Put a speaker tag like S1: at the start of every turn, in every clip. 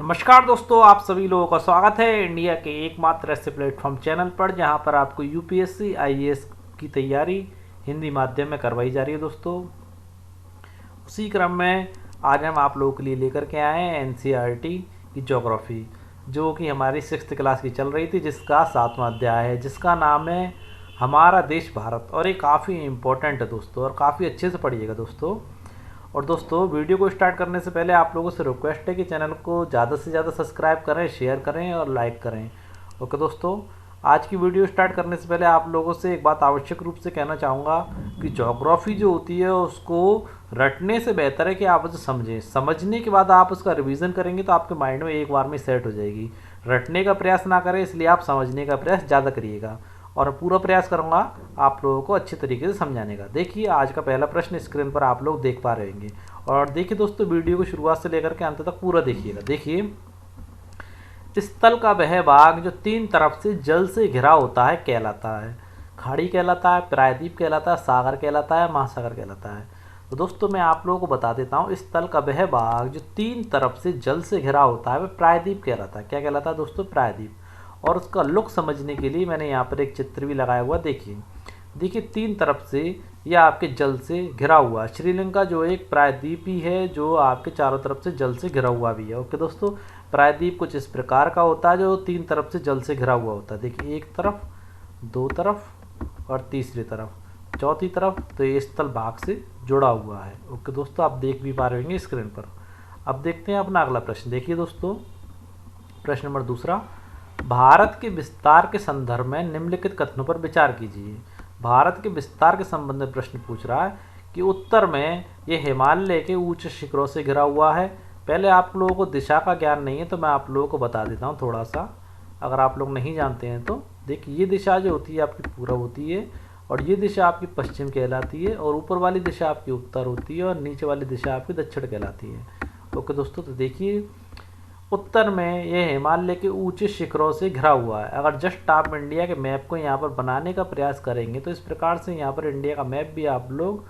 S1: नमस्कार दोस्तों, आप सभी लोगों का स्वागत है इंडिया के एकमात्र ऐसे प्लेटफॉर्म चैनल पर जहां पर आपको यूपीएससी आईएएस की तैयारी हिंदी माध्यम में करवाई जा रही है। दोस्तों, उसी क्रम में आज हम आप लोगों के लिए लेकर के आए हैं एनसीईआरटी की ज्योग्राफी, जो कि हमारी 6th क्लास की चल रही थी, जिसका 7वां अध्याय है, जिसका नाम है हमारा देश भारत। और ये काफ़ी इम्पोर्टेंट है दोस्तों, और काफ़ी अच्छे से पढ़िएगा दोस्तों। और दोस्तों, वीडियो को स्टार्ट करने से पहले आप लोगों से रिक्वेस्ट है कि चैनल को ज़्यादा से ज़्यादा सब्सक्राइब करें, शेयर करें और लाइक करें। ओके दोस्तों, आज की वीडियो स्टार्ट करने से पहले आप लोगों से एक बात आवश्यक रूप से कहना चाहूँगा कि ज्योग्राफी जो होती है उसको रटने से बेहतर है कि आप उसे समझें। समझने के बाद आप उसका रिवीजन करेंगे तो आपके माइंड में एक बार में सेट हो जाएगी। रटने का प्रयास ना करें, इसलिए आप समझने का प्रयास ज़्यादा करिएगा। और पूरा प्रयास करूंगा आप लोगों को अच्छे तरीके से समझाने का। देखिए, आज का पहला प्रश्न स्क्रीन पर आप लोग देख पा रहे होंगे। और देखिए दोस्तों, वीडियो को शुरुआत से लेकर के अंत तक पूरा देखिएगा। देखिए, स्थल का वह भाग जो 3 तरफ से जल से घिरा होता है कहलाता है। खाड़ी कहलाता है, प्रायद्वीप कहलाता है, सागर कहलाता है, महासागर कहलाता है। तो दोस्तों, मैं आप लोगों को बता देता हूँ, स्थल का वह भाग जो 3 तरफ से जल से घिरा होता है वह प्रायद्वीप कहलाता है। क्या कहलाता है दोस्तों? प्रायद्वीप। और उसका लुक समझने के लिए मैंने यहाँ पर एक चित्र भी लगाया हुआ। देखिए 3 तरफ से यह आपके जल से घिरा हुआ है। श्रीलंका जो एक प्रायद्वीप ही है, जो आपके चारों तरफ से जल से घिरा हुआ भी है। ओके दोस्तों, प्रायद्वीप कुछ इस प्रकार का होता है जो 3 तरफ से जल से घिरा हुआ होता है। देखिए, एक तरफ, 2 तरफ और तीसरी तरफ, चौथी तरफ। तो ये स्थल भाग से जुड़ा हुआ है। ओके दोस्तों, आप देख भी पा रहे होंगे स्क्रीन पर। अब देखते हैं अपना अगला प्रश्न। देखिए दोस्तों, प्रश्न नंबर दूसरा, भारत के विस्तार के संदर्भ में निम्नलिखित कथनों पर विचार कीजिए। भारत के विस्तार के संबंध में प्रश्न पूछ रहा है कि उत्तर में यह हिमालय के ऊंचे शिखरों से घिरा हुआ है। पहले आप लोगों को दिशा का ज्ञान नहीं है तो मैं आप लोगों को बता देता हूँ थोड़ा सा, अगर आप लोग नहीं जानते हैं तो। देखिए, ये दिशा जो होती है आपकी पूरब होती है, और ये दिशा आपकी पश्चिम कहलाती है, और ऊपर वाली दिशा आपकी उत्तर होती है, और नीचे वाली दिशा आपकी दक्षिण कहलाती है। ओके दोस्तों, तो देखिए, उत्तर में यह हिमालय के ऊंचे शिखरों से घिरा हुआ है। अगर जस्ट आप इंडिया के मैप को यहाँ पर बनाने का प्रयास करेंगे तो इस प्रकार से यहाँ पर इंडिया का मैप भी आप लोग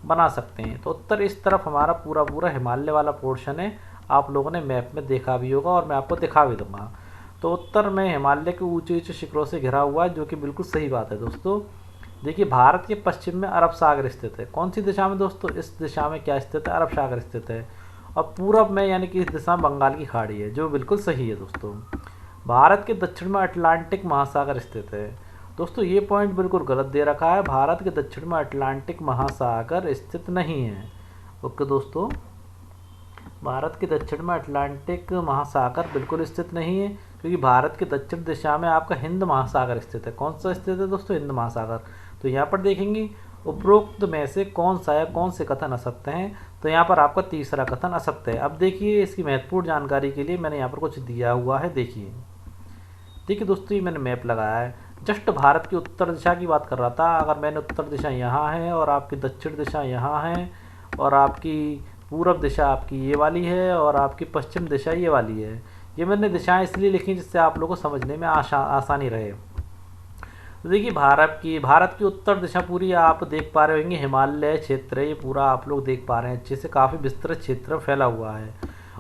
S1: बना सकते हैं। तो उत्तर इस तरफ हमारा पूरा पूरा हिमालय वाला पोर्शन है, आप लोगों ने मैप में देखा भी होगा और मैं आपको दिखा भी दूंगा। तो उत्तर में हिमालय के ऊंचे ऊंचे शिखरों से घिरा हुआ है, जो कि बिल्कुल सही बात है दोस्तों। देखिए, भारत के पश्चिम में अरब सागर स्थित है। कौन सी दिशा में दोस्तों? इस दिशा में क्या स्थित है? अरब सागर स्थित है। और पूरब में यानी कि इस दिशा में बंगाल की खाड़ी है, जो बिल्कुल सही है दोस्तों। भारत के दक्षिण में अटलांटिक महासागर स्थित है। दोस्तों, ये पॉइंट बिल्कुल गलत दे रखा है। भारत के दक्षिण में अटलांटिक महासागर स्थित नहीं है। ओके दोस्तों, भारत के दक्षिण में अटलांटिक महासागर बिल्कुल स्थित नहीं है, क्योंकि भारत के दक्षिण दिशा में आपका हिंद महासागर स्थित है। कौन सा स्थित है दोस्तों? हिंद महासागर। तो यहाँ पर देखेंगे उपरोक्त में से कौन सा या कौन से कथन असत्य हैं? तो यहाँ पर आपका तीसरा कथन असत्य है। अब देखिए, इसकी महत्वपूर्ण जानकारी के लिए मैंने यहाँ पर कुछ दिया हुआ है। देखिए दोस्तों, ये मैंने मैप लगाया है। जस्ट भारत की उत्तर दिशा की बात कर रहा था। अगर मैंने उत्तर दिशा यहाँ है, और आपकी दक्षिण दिशा यहाँ है, और आपकी पूरब दिशा आपकी ये वाली है, और आपकी पश्चिम दिशा ये वाली है। ये मैंने दिशाएं इसलिए लिखी जिससे आप लोगों को समझने में आसानी रहे। तो देखिए, भारत की उत्तर दिशा पूरी आप देख पा रहे होंगे, हिमालय क्षेत्र है ये पूरा, आप लोग देख पा रहे हैं अच्छे से, काफ़ी विस्तृत क्षेत्र फैला हुआ है।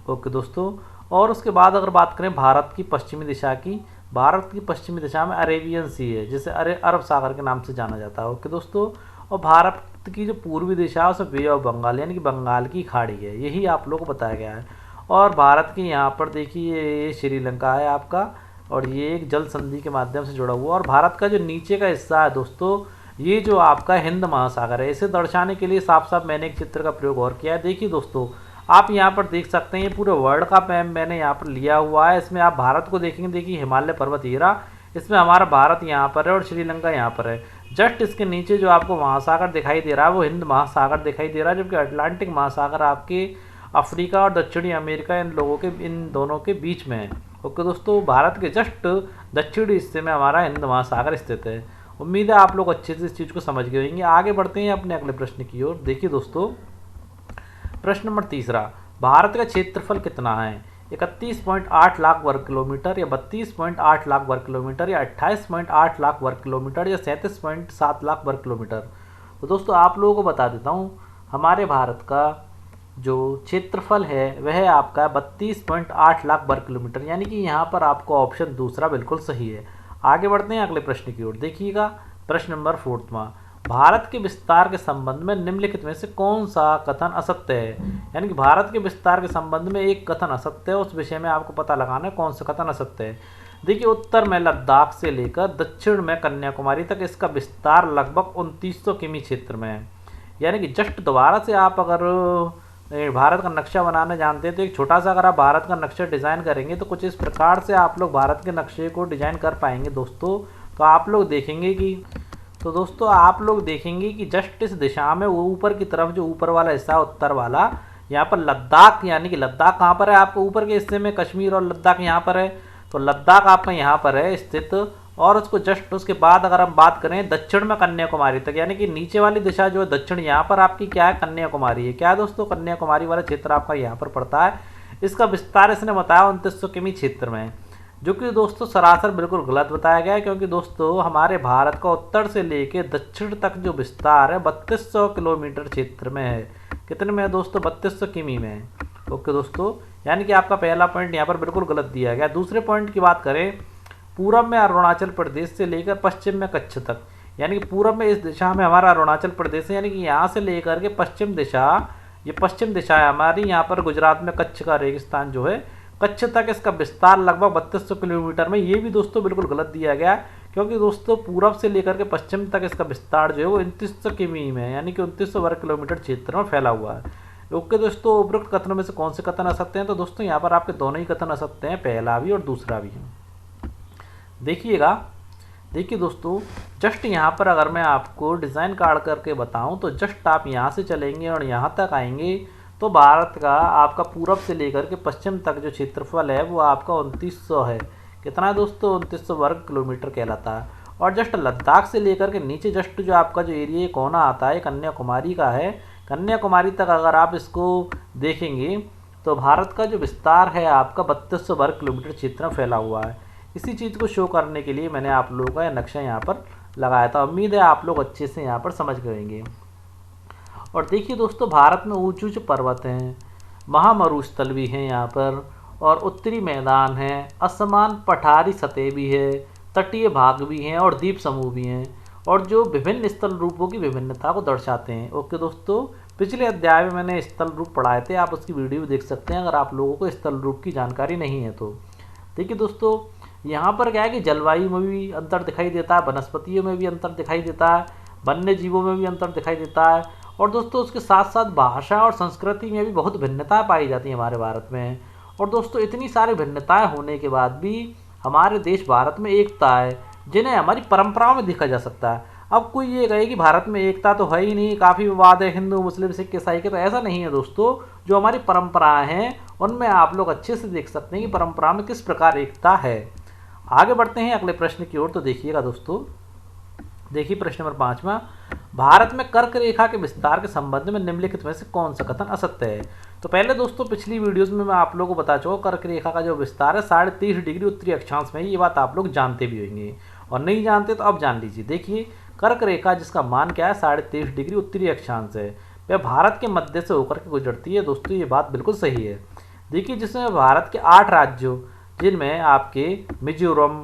S1: ओके दोस्तों, और उसके बाद अगर बात करें भारत की पश्चिमी दिशा की, भारत की पश्चिमी दिशा में अरेबियन सी है, जिसे अरब सागर के नाम से जाना जाता है। ओके दोस्तों, और भारत की जो पूर्वी दिशा है उसमें बे ऑफ बंगाल यानी कि बंगाल की खाड़ी है, यही आप लोगों को बताया गया है। और भारत के यहाँ पर देखिए, ये श्रीलंका है आपका, और ये एक जल संधि के माध्यम से जुड़ा हुआ। और भारत का जो नीचे का हिस्सा है दोस्तों, ये जो आपका हिंद महासागर है, इसे दर्शाने के लिए साफ साफ मैंने एक चित्र का प्रयोग और किया है। देखिए दोस्तों, आप यहाँ पर देख सकते हैं, ये पूरे वर्ल्ड का मैप मैंने यहाँ पर लिया हुआ है। इसमें आप भारत को देखेंगे, देखिए हिमालय पर्वत ये रहा, इसमें हमारा भारत यहाँ पर है और श्रीलंका यहाँ पर है। जस्ट इसके नीचे जो आपको महासागर दिखाई दे रहा है वो हिंद महासागर दिखाई दे रहा है, जबकि अटलांटिक महासागर आपके अफ्रीका और दक्षिणी अमेरिका इन दोनों के बीच में है। ओके दोस्तों, भारत के जस्ट दक्षिणी हिस्से में हमारा हिंद महासागर स्थित है। उम्मीद है आप लोग अच्छे से इस चीज़ को समझ गए होंगे। आगे बढ़ते हैं अपने अगले प्रश्न की ओर। देखिए दोस्तों, प्रश्न नंबर तीसरा, भारत का क्षेत्रफल कितना है? 31.8 लाख वर्ग किलोमीटर, या 32.8 लाख वर्ग किलोमीटर, या 28.8 लाख वर्ग किलोमीटर, या 37.7 लाख वर्ग किलोमीटर? तो दोस्तों, आप लोगों को बता देता हूँ, हमारे भारत का जो क्षेत्रफल है वह आपका 32.8 लाख वर्ग किलोमीटर, यानी कि यहाँ पर आपको ऑप्शन दूसरा बिल्कुल सही है। आगे बढ़ते हैं अगले प्रश्न की ओर। देखिएगा प्रश्न नंबर 4वां, भारत के विस्तार के संबंध में निम्नलिखित में से कौन सा कथन असत्य है। यानी कि भारत के विस्तार के संबंध में एक कथन असत्य है, उस विषय में आपको पता लगाना है कौन सा कथन असत्य है। देखिए उत्तर में लद्दाख से लेकर दक्षिण में कन्याकुमारी तक इसका विस्तार लगभग 2900 किमी क्षेत्र में है। यानी कि जस्ट दोबारा से आप अगर भारत का नक्शा बनाना जानते हैं तो एक छोटा सा अगर आप भारत का नक्शा डिज़ाइन करेंगे तो कुछ इस प्रकार से आप लोग भारत के नक्शे को डिज़ाइन कर पाएंगे दोस्तों। तो आप लोग देखेंगे कि जस्ट इस दिशा में वो ऊपर की तरफ जो ऊपर वाला हिस्सा उत्तर वाला, यहाँ पर लद्दाख, यानी कि लद्दाख कहाँ पर है आपको ऊपर के हिस्से में, कश्मीर और लद्दाख यहाँ पर है, तो लद्दाख आपका यहाँ पर है स्थित। और उसको जस्ट उसके बाद अगर हम बात करें दक्षिण में कन्याकुमारी तक, यानी कि नीचे वाली दिशा जो है दक्षिण, यहाँ पर आपकी क्या है, कन्याकुमारी है। क्या है दोस्तों, कन्याकुमारी वाला क्षेत्र आपका यहाँ पर पड़ता है। इसका विस्तार इसने बताया 2900 किमी क्षेत्र में, जो कि दोस्तों सरासर बिल्कुल गलत बताया गया है, क्योंकि दोस्तों हमारे भारत का उत्तर से लेकर दक्षिण तक जो विस्तार है 3200 किलोमीटर क्षेत्र में है। कितने में है दोस्तों, 3200 किमी में है। ओके दोस्तों, यानी कि आपका पहला पॉइंट यहाँ पर बिल्कुल गलत दिया गया। दूसरे पॉइंट की बात करें, पूरब में अरुणाचल प्रदेश से लेकर पश्चिम में कच्छ तक, यानी कि पूरब में इस दिशा में हमारा अरुणाचल प्रदेश है, यानी कि यहाँ से लेकर के पश्चिम दिशा, ये पश्चिम दिशा है हमारी, यहाँ पर गुजरात में कच्छ का रेगिस्तान जो है, कच्छ तक इसका विस्तार लगभग 3200 किलोमीटर में। ये भी दोस्तों बिल्कुल गलत दिया गया, क्योंकि दोस्तों पूरब से लेकर के पश्चिम तक इसका विस्तार जो है वो 2900 किमी में है, यानी कि 2900 वर्ग किलोमीटर क्षेत्र में फैला हुआ है। ओके दोस्तों, उपरोक्त कथनों में से कौन से कथन असत्य हैं, तो दोस्तों यहाँ पर आपके दोनों ही कथन असत्य हैं, पहला भी और दूसरा भी है। देखिए दोस्तों, जस्ट यहाँ पर अगर मैं आपको डिज़ाइन कार्ड करके बताऊँ तो जस्ट आप यहाँ से चलेंगे और यहाँ तक आएंगे तो भारत का आपका पूरब से लेकर के पश्चिम तक जो क्षेत्रफल है वो आपका 2900 है। कितना है दोस्तों, 2900 वर्ग किलोमीटर कहलाता है। और जस्ट लद्दाख से लेकर के नीचे जस्ट जो आपका जो एरिया कोना आता है कन्याकुमारी का है, कन्याकुमारी तक अगर आप इसको देखेंगे तो भारत का जो विस्तार है आपका 3200 वर्ग किलोमीटर क्षेत्र में फैला हुआ है। इसी चीज़ को शो करने के लिए मैंने आप लोगों का नक्शा यहाँ पर लगाया था। उम्मीद है आप लोग अच्छे से यहाँ पर समझ गए होंगे। और देखिए दोस्तों, भारत में ऊंचे ऊंचे पर्वत हैं, महामरुस्थल भी हैं यहाँ पर, और उत्तरी मैदान है, असमान पठारी सतह भी है, तटीय भाग भी हैं और द्वीप समूह भी हैं, और जो विभिन्न स्थल रूपों की विभिन्नता को दर्शाते हैं। ओके दोस्तों, पिछले अध्याय में मैंने स्थल रूप पढ़ाए थे, आप उसकी वीडियो देख सकते हैं अगर आप लोगों को स्थल रूप की जानकारी नहीं है तो। देखिए दोस्तों, यहाँ पर क्या है कि जलवायु में भी अंतर दिखाई देता है, वनस्पतियों में भी अंतर दिखाई देता है, वन्य जीवों में भी अंतर दिखाई देता है, और दोस्तों उसके साथ साथ भाषा और संस्कृति में भी बहुत भिन्नताएं पाई जाती हैं हमारे भारत में। और दोस्तों इतनी सारी भिन्नताएं होने के बाद भी हमारे देश भारत में एकता है, जिन्हें हमारी परंपराओं में देखा जा सकता है। अब कोई ये कहे कि भारत में एकता तो है ही नहीं, काफ़ी विवाद है हिंदू मुस्लिम सिख ईसाई के, तो ऐसा नहीं है दोस्तों। जो हमारी परंपराएं हैं उनमें आप लोग अच्छे से देख सकते हैं कि परंपरा में किस प्रकार एकता है। आगे बढ़ते हैं अगले प्रश्न की ओर। तो देखिएगा दोस्तों, देखिए प्रश्न नंबर 5वां, भारत में कर्क रेखा के विस्तार के संबंध में निम्नलिखित में से कौन सा कथन असत्य है। तो पहले दोस्तों पिछली वीडियोस में मैं आप लोगों को बता चुका, कर्क रेखा का जो विस्तार है 23.5 डिग्री उत्तरी अक्षांश में है। ये बात आप लोग जानते भी होंगे, और नहीं जानते तो अब जान लीजिए। देखिए कर्क रेखा जिसका मान क्या है 23.5 डिग्री उत्तरी अक्षांश है, वह भारत के मध्य से होकर के गुजरती है। दोस्तों ये बात बिल्कुल सही है। देखिए जिसमें भारत के 8 राज्यों, जिनमें आपके मिजोरम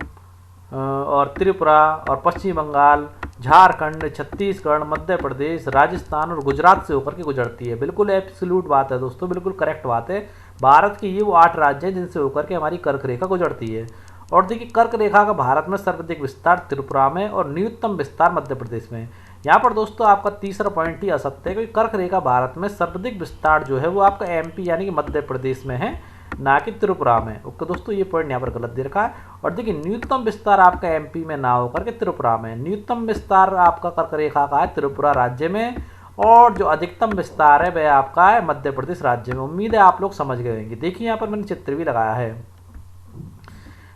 S1: और त्रिपुरा और पश्चिम बंगाल, झारखंड, छत्तीसगढ़, मध्य प्रदेश, राजस्थान और गुजरात से होकर के गुजरती है। बिल्कुल एब्सोल्यूट बात है दोस्तों, बिल्कुल करेक्ट बात है। भारत के ये वो 8 राज्य हैं जिनसे होकर के हमारी कर्क रेखा गुजरती है। और देखिए कर्क रेखा का भारत में सर्वाधिक विस्तार त्रिपुरा में और न्यूनतम विस्तार मध्य प्रदेश में। यहाँ पर दोस्तों आपका तीसरा पॉइंट ही असत्य है, क्योंकि कर्क रेखा भारत में सर्वाधिक विस्तार जो है वो आपका एमपी यानी कि मध्य प्रदेश में है, ना कि त्रिपुरा में। ओके दोस्तों, ये पॉइंट यहाँ पर गलत दे रखा है। और देखिए न्यूनतम विस्तार आपका एमपी में ना होकर के त्रिपुरा में, न्यूनतम विस्तार आपका कर्क रेखा का है त्रिपुरा राज्य में, और जो अधिकतम विस्तार है वह आपका है मध्य प्रदेश राज्य में। उम्मीद है आप लोग समझ गए होंगे। देखिए यहाँ पर मैंने चित्र भी लगाया है।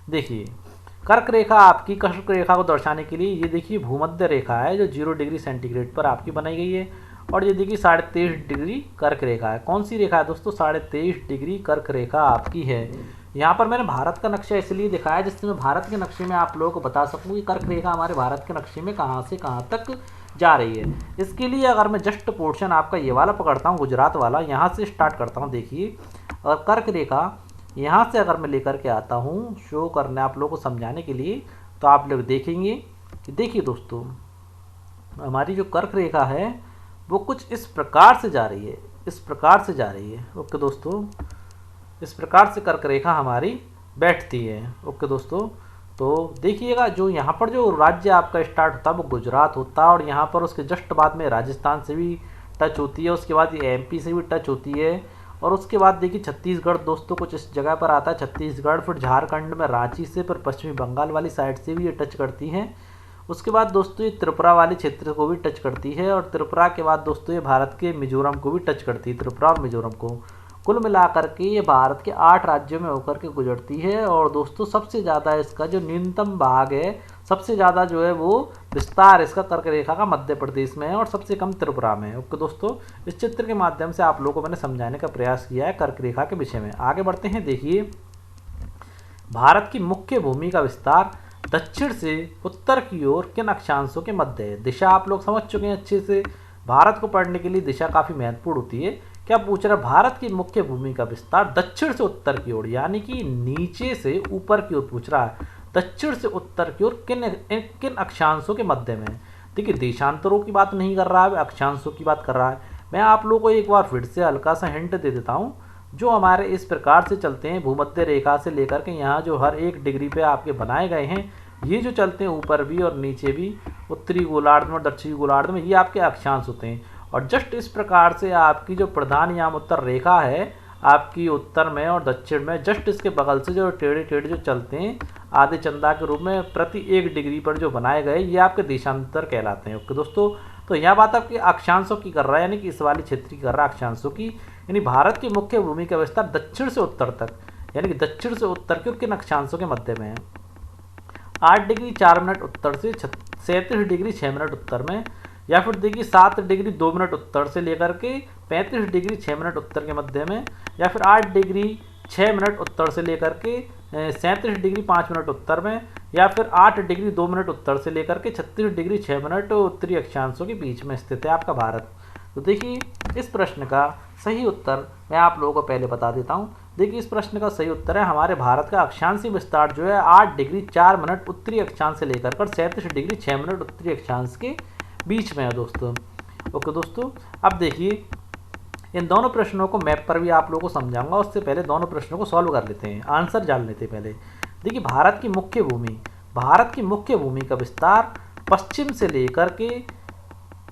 S1: देखिए कर्क रेखा आपकी कर्क रेखा को दर्शाने के लिए ये देखिए भूमध्य रेखा है जो 0 डिग्री सेंटीग्रेड पर आपकी बनाई गई है। और ये देखिए 23.5 डिग्री कर्क रेखा है। कौन सी रेखा है दोस्तों, 23.5 डिग्री कर्क रेखा आपकी है। यहाँ पर मैंने भारत का नक्शा इसलिए दिखाया जिससे मैं भारत के नक्शे में आप लोगों को बता सकूँ कि कर्क रेखा हमारे भारत के नक्शे में कहाँ से कहाँ तक जा रही है। इसके लिए अगर मैं जस्ट पोर्शन आपका ये वाला पकड़ता हूँ, गुजरात वाला, यहाँ से स्टार्ट करता हूँ। देखिए, और कर्क रेखा यहाँ से अगर मैं लेकर के आता हूँ शो करने आप लोगों को समझाने के लिए, तो आप लोग देखेंगे कि देखिए दोस्तों, हमारी जो कर्क रेखा है वो कुछ इस प्रकार से जा रही है, इस प्रकार से जा रही है। ओके दोस्तों, इस प्रकार से कर्क रेखा हमारी बैठती है। ओके दोस्तों, तो देखिएगा जो यहाँ पर जो राज्य आपका स्टार्ट होता है वो गुजरात होता है, और यहाँ पर उसके जस्ट बाद में राजस्थान से भी टच होती है, उसके बाद ये एमपी से भी टच होती है, और उसके बाद देखिए छत्तीसगढ़ दोस्तों कुछ इस जगह पर आता है, छत्तीसगढ़, फिर झारखंड में रांची से, फिर पश्चिमी बंगाल वाली साइड से भी ये टच करती हैं। उसके बाद दोस्तों ये त्रिपुरा वाले क्षेत्र को भी टच करती है, और त्रिपुरा के बाद दोस्तों ये भारत के मिजोरम को भी टच करती है, त्रिपुरा और मिजोरम को। कुल मिलाकर के ये भारत के 8 राज्यों में होकर के गुजरती है। और दोस्तों सबसे ज़्यादा इसका जो न्यूनतम भाग है, सबसे ज़्यादा जो है वो विस्तार इसका कर्क रेखा का मध्य प्रदेश में है, और सबसे कम त्रिपुरा में है। ओके दोस्तों, इस चित्र के माध्यम से आप लोगों को मैंने समझाने का प्रयास किया है कर्क रेखा के विषय में। आगे बढ़ते हैं। देखिए, भारत की मुख्य भूमि का विस्तार दक्षिण से उत्तर की ओर किन अक्षांशों के मध्य है। दिशा आप लोग समझ चुके हैं अच्छे से। भारत को पढ़ने के लिए दिशा काफ़ी महत्वपूर्ण होती है। क्या पूछ रहा है, भारत की मुख्य भूमि का विस्तार दक्षिण से उत्तर की ओर, यानी कि नीचे से ऊपर की ओर पूछ रहा है, दक्षिण से उत्तर की ओर किन किन अक्षांशों के मध्य में। देखिए, देशांतरों की बात नहीं कर रहा है, अक्षांशों की बात कर रहा है। मैं आप लोगों को एक बार फिर से हल्का सा हिंट दे देता हूँ। जो हमारे इस प्रकार से चलते हैं, भूमध्य रेखा से लेकर के यहाँ जो हर एक डिग्री पे आपके बनाए गए हैं, ये जो चलते हैं ऊपर भी और नीचे भी, उत्तरी गोलार्ध में और दक्षिणी गोलार्ध में, ये आपके अक्षांश होते हैं। और जस्ट इस प्रकार से आपकी जो प्रधान याम उत्तर रेखा है आपकी उत्तर में और दक्षिण में, जस्ट इसके बगल से जो टेढ़े टेढ़े जो चलते हैं आधे चंदा के रूप में प्रति 1 डिग्री पर जो बनाए गए, ये आपके देशांतर कहलाते हैं। ओके दोस्तों, तो यह बात आपके अक्षांशों की कर रहा है, यानी कि इस वाली क्षेत्र की कर रहा है अक्षांशों की। यानी भारत की मुख्य भूमि का विस्तार दक्षिण से उत्तर तक, यानी कि दक्षिण से उत्तर के किन अक्षांशों के मध्य में है। 8 डिग्री 4 मिनट उत्तर से 37 डिग्री 6 मिनट उत्तर में, या फिर देखिए 7 डिग्री 2 मिनट उत्तर से लेकर के 35 डिग्री 6 मिनट उत्तर के मध्य में, या फिर 8 डिग्री 6 मिनट उत्तर से लेकर के 37 डिग्री 5 मिनट उत्तर में, या फिर 8 डिग्री 2 मिनट उत्तर से लेकर के 36 डिग्री 6 मिनट उत्तरी अक्षांशों के बीच में स्थित है आपका भारत। तो देखिए, इस प्रश्न का सही उत्तर मैं आप लोगों को पहले बता देता हूँ। देखिए, इस प्रश्न का सही उत्तर है, हमारे भारत का अक्षांशीय विस्तार जो है 8 डिग्री 4 मिनट उत्तरी अक्षांश से लेकर 37 डिग्री 6 मिनट उत्तरी अक्षांश के बीच में है दोस्तों। ओके दोस्तों, अब देखिए इन दोनों प्रश्नों को मैप पर भी आप लोगों को समझाऊंगा, उससे पहले दोनों प्रश्नों को सॉल्व कर लेते हैं, आंसर जान लेते हैं पहले। देखिए, भारत की मुख्य भूमि, भारत की मुख्य भूमि का विस्तार पश्चिम से लेकर के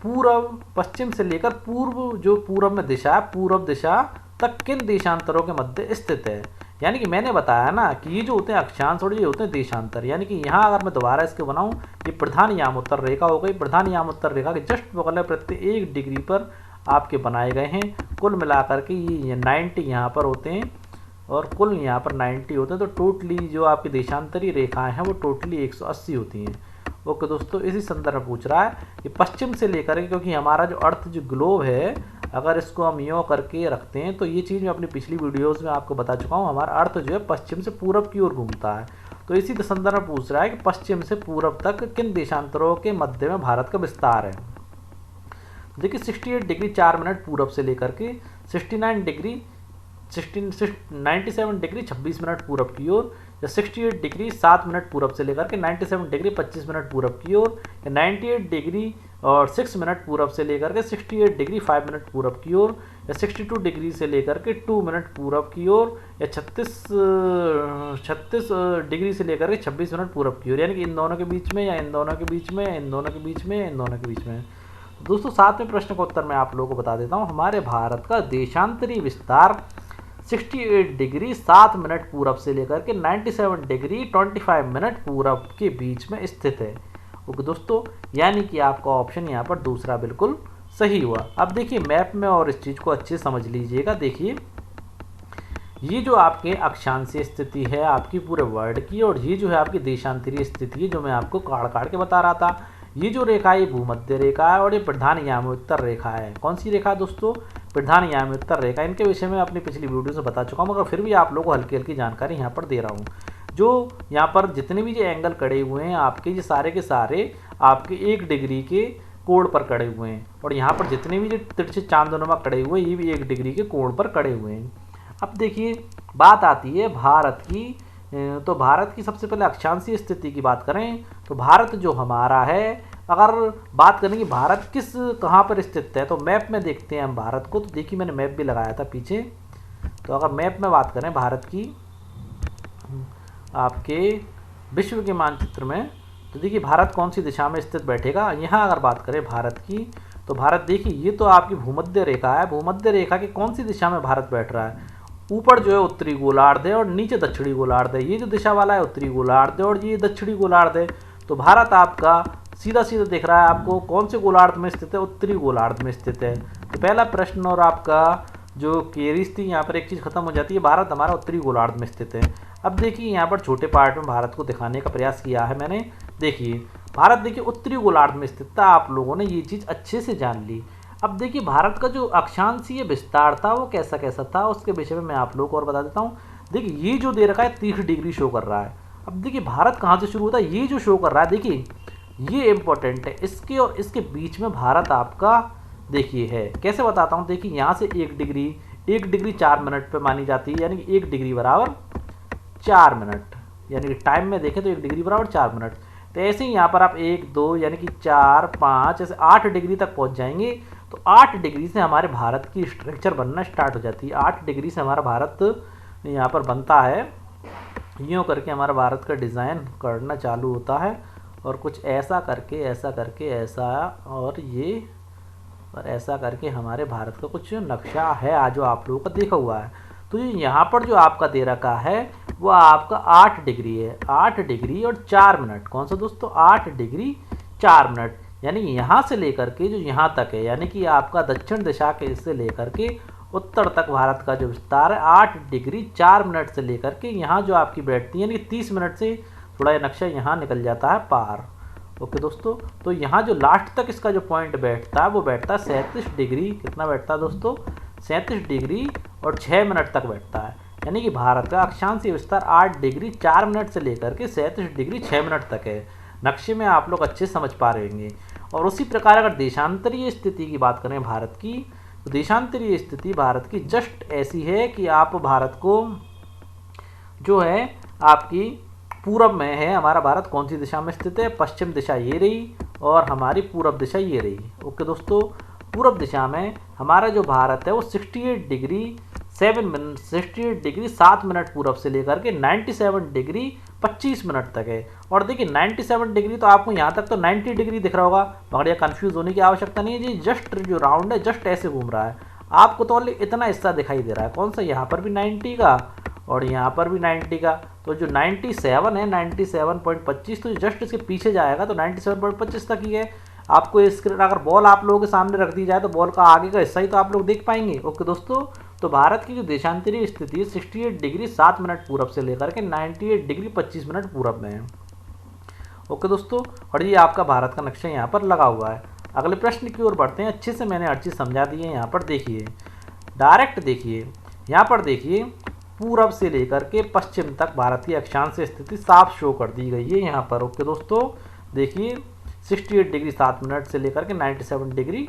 S1: पूर्व, पश्चिम से लेकर पूर्व, जो पूर्व में दिशा है, पूर्व दिशा तक किन देशांतरों के मध्य स्थित है। यानी कि मैंने बताया ना कि ये जो होते हैं अक्षांश और ये होते हैं देशांतर। यानी कि यहाँ अगर मैं दोबारा इसके बनाऊँ, ये प्रधान याम उत्तर रेखा हो गई, प्रधान याम उत्तर रेखा के जस्ट बगल में प्रति 1 डिग्री पर आपके बनाए गए हैं। कुल मिलाकर के ये 90 यहाँ पर होते हैं, और कुल यहाँ पर 90 होते हैं। तो टोटली जो आपकी देशांतरी रेखाएं हैं वो टोटली 180 होती हैं। ओके दोस्तों, इसी संदर्भ में पूछ रहा है कि पश्चिम से लेकर के, क्योंकि हमारा जो अर्थ जो ग्लोब है, अगर इसको हम यूँ करके रखते हैं, तो ये चीज़ मैं अपनी पिछली वीडियोस में आपको बता चुका हूँ, हमारा अर्थ जो है पश्चिम से पूरब की ओर घूमता है। तो इसी संदर्भ में पूछ रहा है कि पश्चिम से पूरब तक किन देशांतरों के मध्य में भारत का विस्तार है। देखिए, 68 डिग्री 4 मिनट पूरब से लेकर के 97 डिग्री 26 मिनट पूरब की ओर, या 68 डिग्री 7 मिनट पूरब से लेकर के 97 डिग्री 25 मिनट पूरब की ओर, या 98 डिग्री और 6 मिनट पूरब से लेकर के 68 डिग्री 5 मिनट पूरब की ओर, या 62 डिग्री से लेकर के 2 मिनट पूरब की ओर, या 36 डिग्री से लेकर के 26 मिनट पूरब की ओर। यानी कि इन दोनों के बीच में, या इन दोनों के बीच में, इन दोनों के बीच में, इन दोनों के बीच में। दोस्तों, 7वें प्रश्न का उत्तर मैं आप लोगों को बता देता हूँ। हमारे भारत का देशांतरी विस्तार 68 डिग्री 7 मिनट पूरब से लेकर के 97 डिग्री 25 मिनट पूरब के बीच में स्थित है। ओके दोस्तों, यानी कि आपका ऑप्शन यहाँ पर दूसरा बिल्कुल सही हुआ। अब देखिए मैप में और इस चीज़ को अच्छे से समझ लीजिएगा। देखिए, ये जो आपके अक्षांशीय स्थिति है आपकी पूरे वर्ल्ड की, और ये जो है आपकी देशांतरीय स्थिति है जो मैं आपको काट के बता रहा था। ये जो रेखा है ये भूमध्य रेखा है, और ये प्रधान यामोत्तर रेखा है। कौन सी रेखा दोस्तों? प्रधान यामोत्तर रेखा। इनके विषय में अपनी पिछली वीडियो से बता चुका हूँ, मगर फिर भी आप लोगों को हल्की हल्की जानकारी यहाँ पर दे रहा हूँ। जो यहाँ पर जितने भी जो एंगल कड़े हुए हैं आपके, ये सारे के सारे आपके 1 डिग्री के कोण पर खड़े हुए हैं, और यहाँ पर जितने भी जो तिरछे चांदनुमा खड़े हुए हैं ये भी 1 डिग्री के कोण पर खड़े हुए हैं। अब देखिए बात आती है भारत की। तो भारत की सबसे पहले अक्षांशीय स्थिति की बात करें तो भारत जो हमारा है, अगर बात करें कि भारत किस कहाँ पर स्थित है, तो मैप में देखते हैं हम भारत को। तो देखिए मैंने मैप भी लगाया था पीछे। तो अगर मैप में बात करें भारत की आपके विश्व के मानचित्र में, तो देखिए भारत कौन सी दिशा में स्थित बैठेगा। यहाँ अगर बात करें भारत की, तो भारत देखिए ये तो आपकी भूमध्य रेखा है। भूमध्य रेखा की कौन सी दिशा में भारत बैठ रहा है, ऊपर जो है उत्तरी गोलार्ध है और नीचे दक्षिणी गोलार्ध है। ये जो दिशा वाला है उत्तरी गोलार्ध है और ये दक्षिणी गोलार्ध है। तो भारत आपका सीधा सीधा दिख रहा है आपको कौन से गोलार्ध में स्थित है, उत्तरी गोलार्ध में स्थित है। तो पहला प्रश्न और आपका जो क्वेरीज थी यहाँ पर एक चीज़ खत्म हो जाती है, भारत हमारा उत्तरी गोलार्ध में स्थित है। अब देखिए यहाँ पर छोटे पार्ट में भारत को दिखाने का प्रयास किया है मैंने। देखिए भारत देखिए उत्तरी गोलार्ध में स्थित था, आप लोगों ने ये चीज़ अच्छे से जान ली। अब देखिए भारत का जो अक्षांशीय विस्तार था वो कैसा कैसा था, उसके विषय में मैं आप लोगों को और बता देता हूँ। देखिए ये जो दे रखा है 30 डिग्री शो कर रहा है। अब देखिए भारत कहाँ से शुरू होता है, ये जो शो कर रहा है देखिए ये इंपॉर्टेंट है। इसके और इसके बीच में भारत आपका देखिए है, कैसे बताता हूँ। देखिए यहाँ से 1 डिग्री 4 मिनट पे मानी जाती है, यानी कि 1 डिग्री बराबर 4 मिनट, यानी कि टाइम में देखें तो 1 डिग्री बराबर 4 मिनट। तो ऐसे ही यहाँ पर आप 1 2 यानी कि 4 5 ऐसे 8 डिग्री तक पहुँच जाएंगे। तो 8 डिग्री से हमारे भारत की स्ट्रक्चर बनना स्टार्ट हो जाती है। 8 डिग्री से हमारा भारत यहाँ पर बनता है, यूँ करके हमारा भारत का डिज़ाइन करना चालू होता है, और कुछ ऐसा करके ऐसा और ये और ऐसा करके हमारे भारत का कुछ नक्शा है आज जो आप लोगों का देखा हुआ है। तो यहाँ पर जो आपका दे रखा है वो आपका 8 डिग्री है, 8 डिग्री और 4 मिनट। कौन सा दोस्तों, 8 डिग्री 4 मिनट, यानी यहाँ से लेकर के जो यहाँ तक है, यानी कि आपका दक्षिण दिशा के इससे लेकर के उत्तर तक भारत का जो विस्तार है 8 डिग्री 4 मिनट से लेकर के यहाँ जो आपकी बैठती है, यानी कि 30 मिनट से थोड़ा ये नक्शा यहाँ निकल जाता है पार। ओके दोस्तों, तो यहाँ जो लास्ट तक इसका जो पॉइंट बैठता है वो बैठता है 37 डिग्री, कितना बैठता है दोस्तों, 37 डिग्री और 6 मिनट तक बैठता है। यानी कि भारत का अक्षांशीय विस्तार 8 डिग्री 4 मिनट से लेकर के 37 डिग्री 6 मिनट तक है। नक्शे में आप लोग अच्छे समझ पा रहे होंगे। और उसी प्रकार अगर देशांतरीय स्थिति की बात करें भारत की, तो देशांतरीय स्थिति भारत की जस्ट ऐसी है कि आप भारत को जो है आपकी पूरब में है हमारा भारत, कौन सी दिशा में स्थित है, पश्चिम दिशा ये रही और हमारी पूरब दिशा ये रही। ओके दोस्तों, पूरब दिशा में हमारा जो भारत है वो 68 डिग्री 7 मिनट पूरब से लेकर के 97 डिग्री 25 मिनट तक है। और देखिए 97 डिग्री तो आपको यहाँ तक तो 90 डिग्री दिख रहा होगा, मगर यह कन्फ्यूज़ होने की आवश्यकता नहीं है जी। जस्ट जो राउंड है जस्ट ऐसे घूम रहा है, आपको तो ओनली इतना हिस्सा दिखाई दे रहा है। कौन सा, यहाँ पर भी 90 का और यहाँ पर भी 90 का। तो जो 97 है 97.25, तो जस्ट इसके पीछे जाएगा तो 97.25 तक ही है। आपको स्क्रीन अगर बॉल आप लोगों के सामने रख दी जाए तो बॉल का आगे का हिस्सा ही तो आप लोग देख पाएंगे। ओके दोस्तों, तो भारत की जो देशांतरीय स्थिति 68 डिग्री 7 मिनट पूरब से लेकर के 98 डिग्री 25 मिनट पूरब में है। ओके दोस्तों, और ये आपका भारत का नक्शा यहाँ पर लगा हुआ है। अगले प्रश्न की ओर बढ़ते हैं। अच्छे से मैंने हर चीज़ समझा दी है। यहाँ पर देखिए डायरेक्ट, देखिए यहाँ पर देखिए पूरब से लेकर के पश्चिम तक भारत की अक्षांशीय स्थिति साफ शो कर दी गई है यहाँ पर। ओके दोस्तों, देखिए 68 डिग्री 7 मिनट से लेकर के 97 डिग्री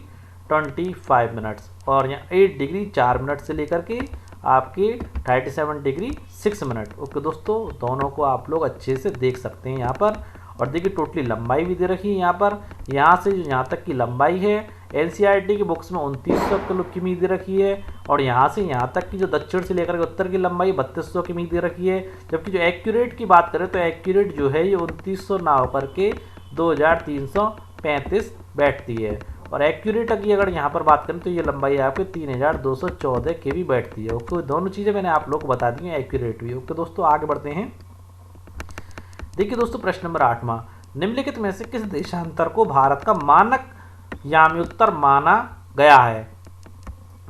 S1: 25 मिनट्स, और यहाँ 8 डिग्री 4 मिनट से लेकर के आपके 37 डिग्री 6 मिनट। ओके दोस्तों, दोनों को आप लोग अच्छे से देख सकते हैं यहाँ पर। और देखिए टोटली लंबाई भी दे रखी है यहाँ पर, यहाँ से यहाँ तक की लंबाई है एनसीईआरटी की बुक्स में 2900 किमी दे रखी है, और यहाँ से यहाँ तक की जो दक्षिण से लेकर के उत्तर की लंबाई 3200 किमी दे रखी है। जबकि जो एक्यूरेट की बात करें तो एक्यूरेट जो है ये 2900 ना होकर के 2335 बैठती है। और एक्यूरेट की अगर यहाँ पर बात करें तो ये लंबाई आपके 3214 के भी बैठती है। ओके, दोनों चीज़ें मैंने आप लोग को बता दी हैं, एक्यूरेट भी। ओके दोस्तों, आगे बढ़ते हैं। देखिए दोस्तों प्रश्न नंबर 8वां, निम्नलिखित में से किस देशांतर को भारत का मानक याम्योत्तर माना गया है।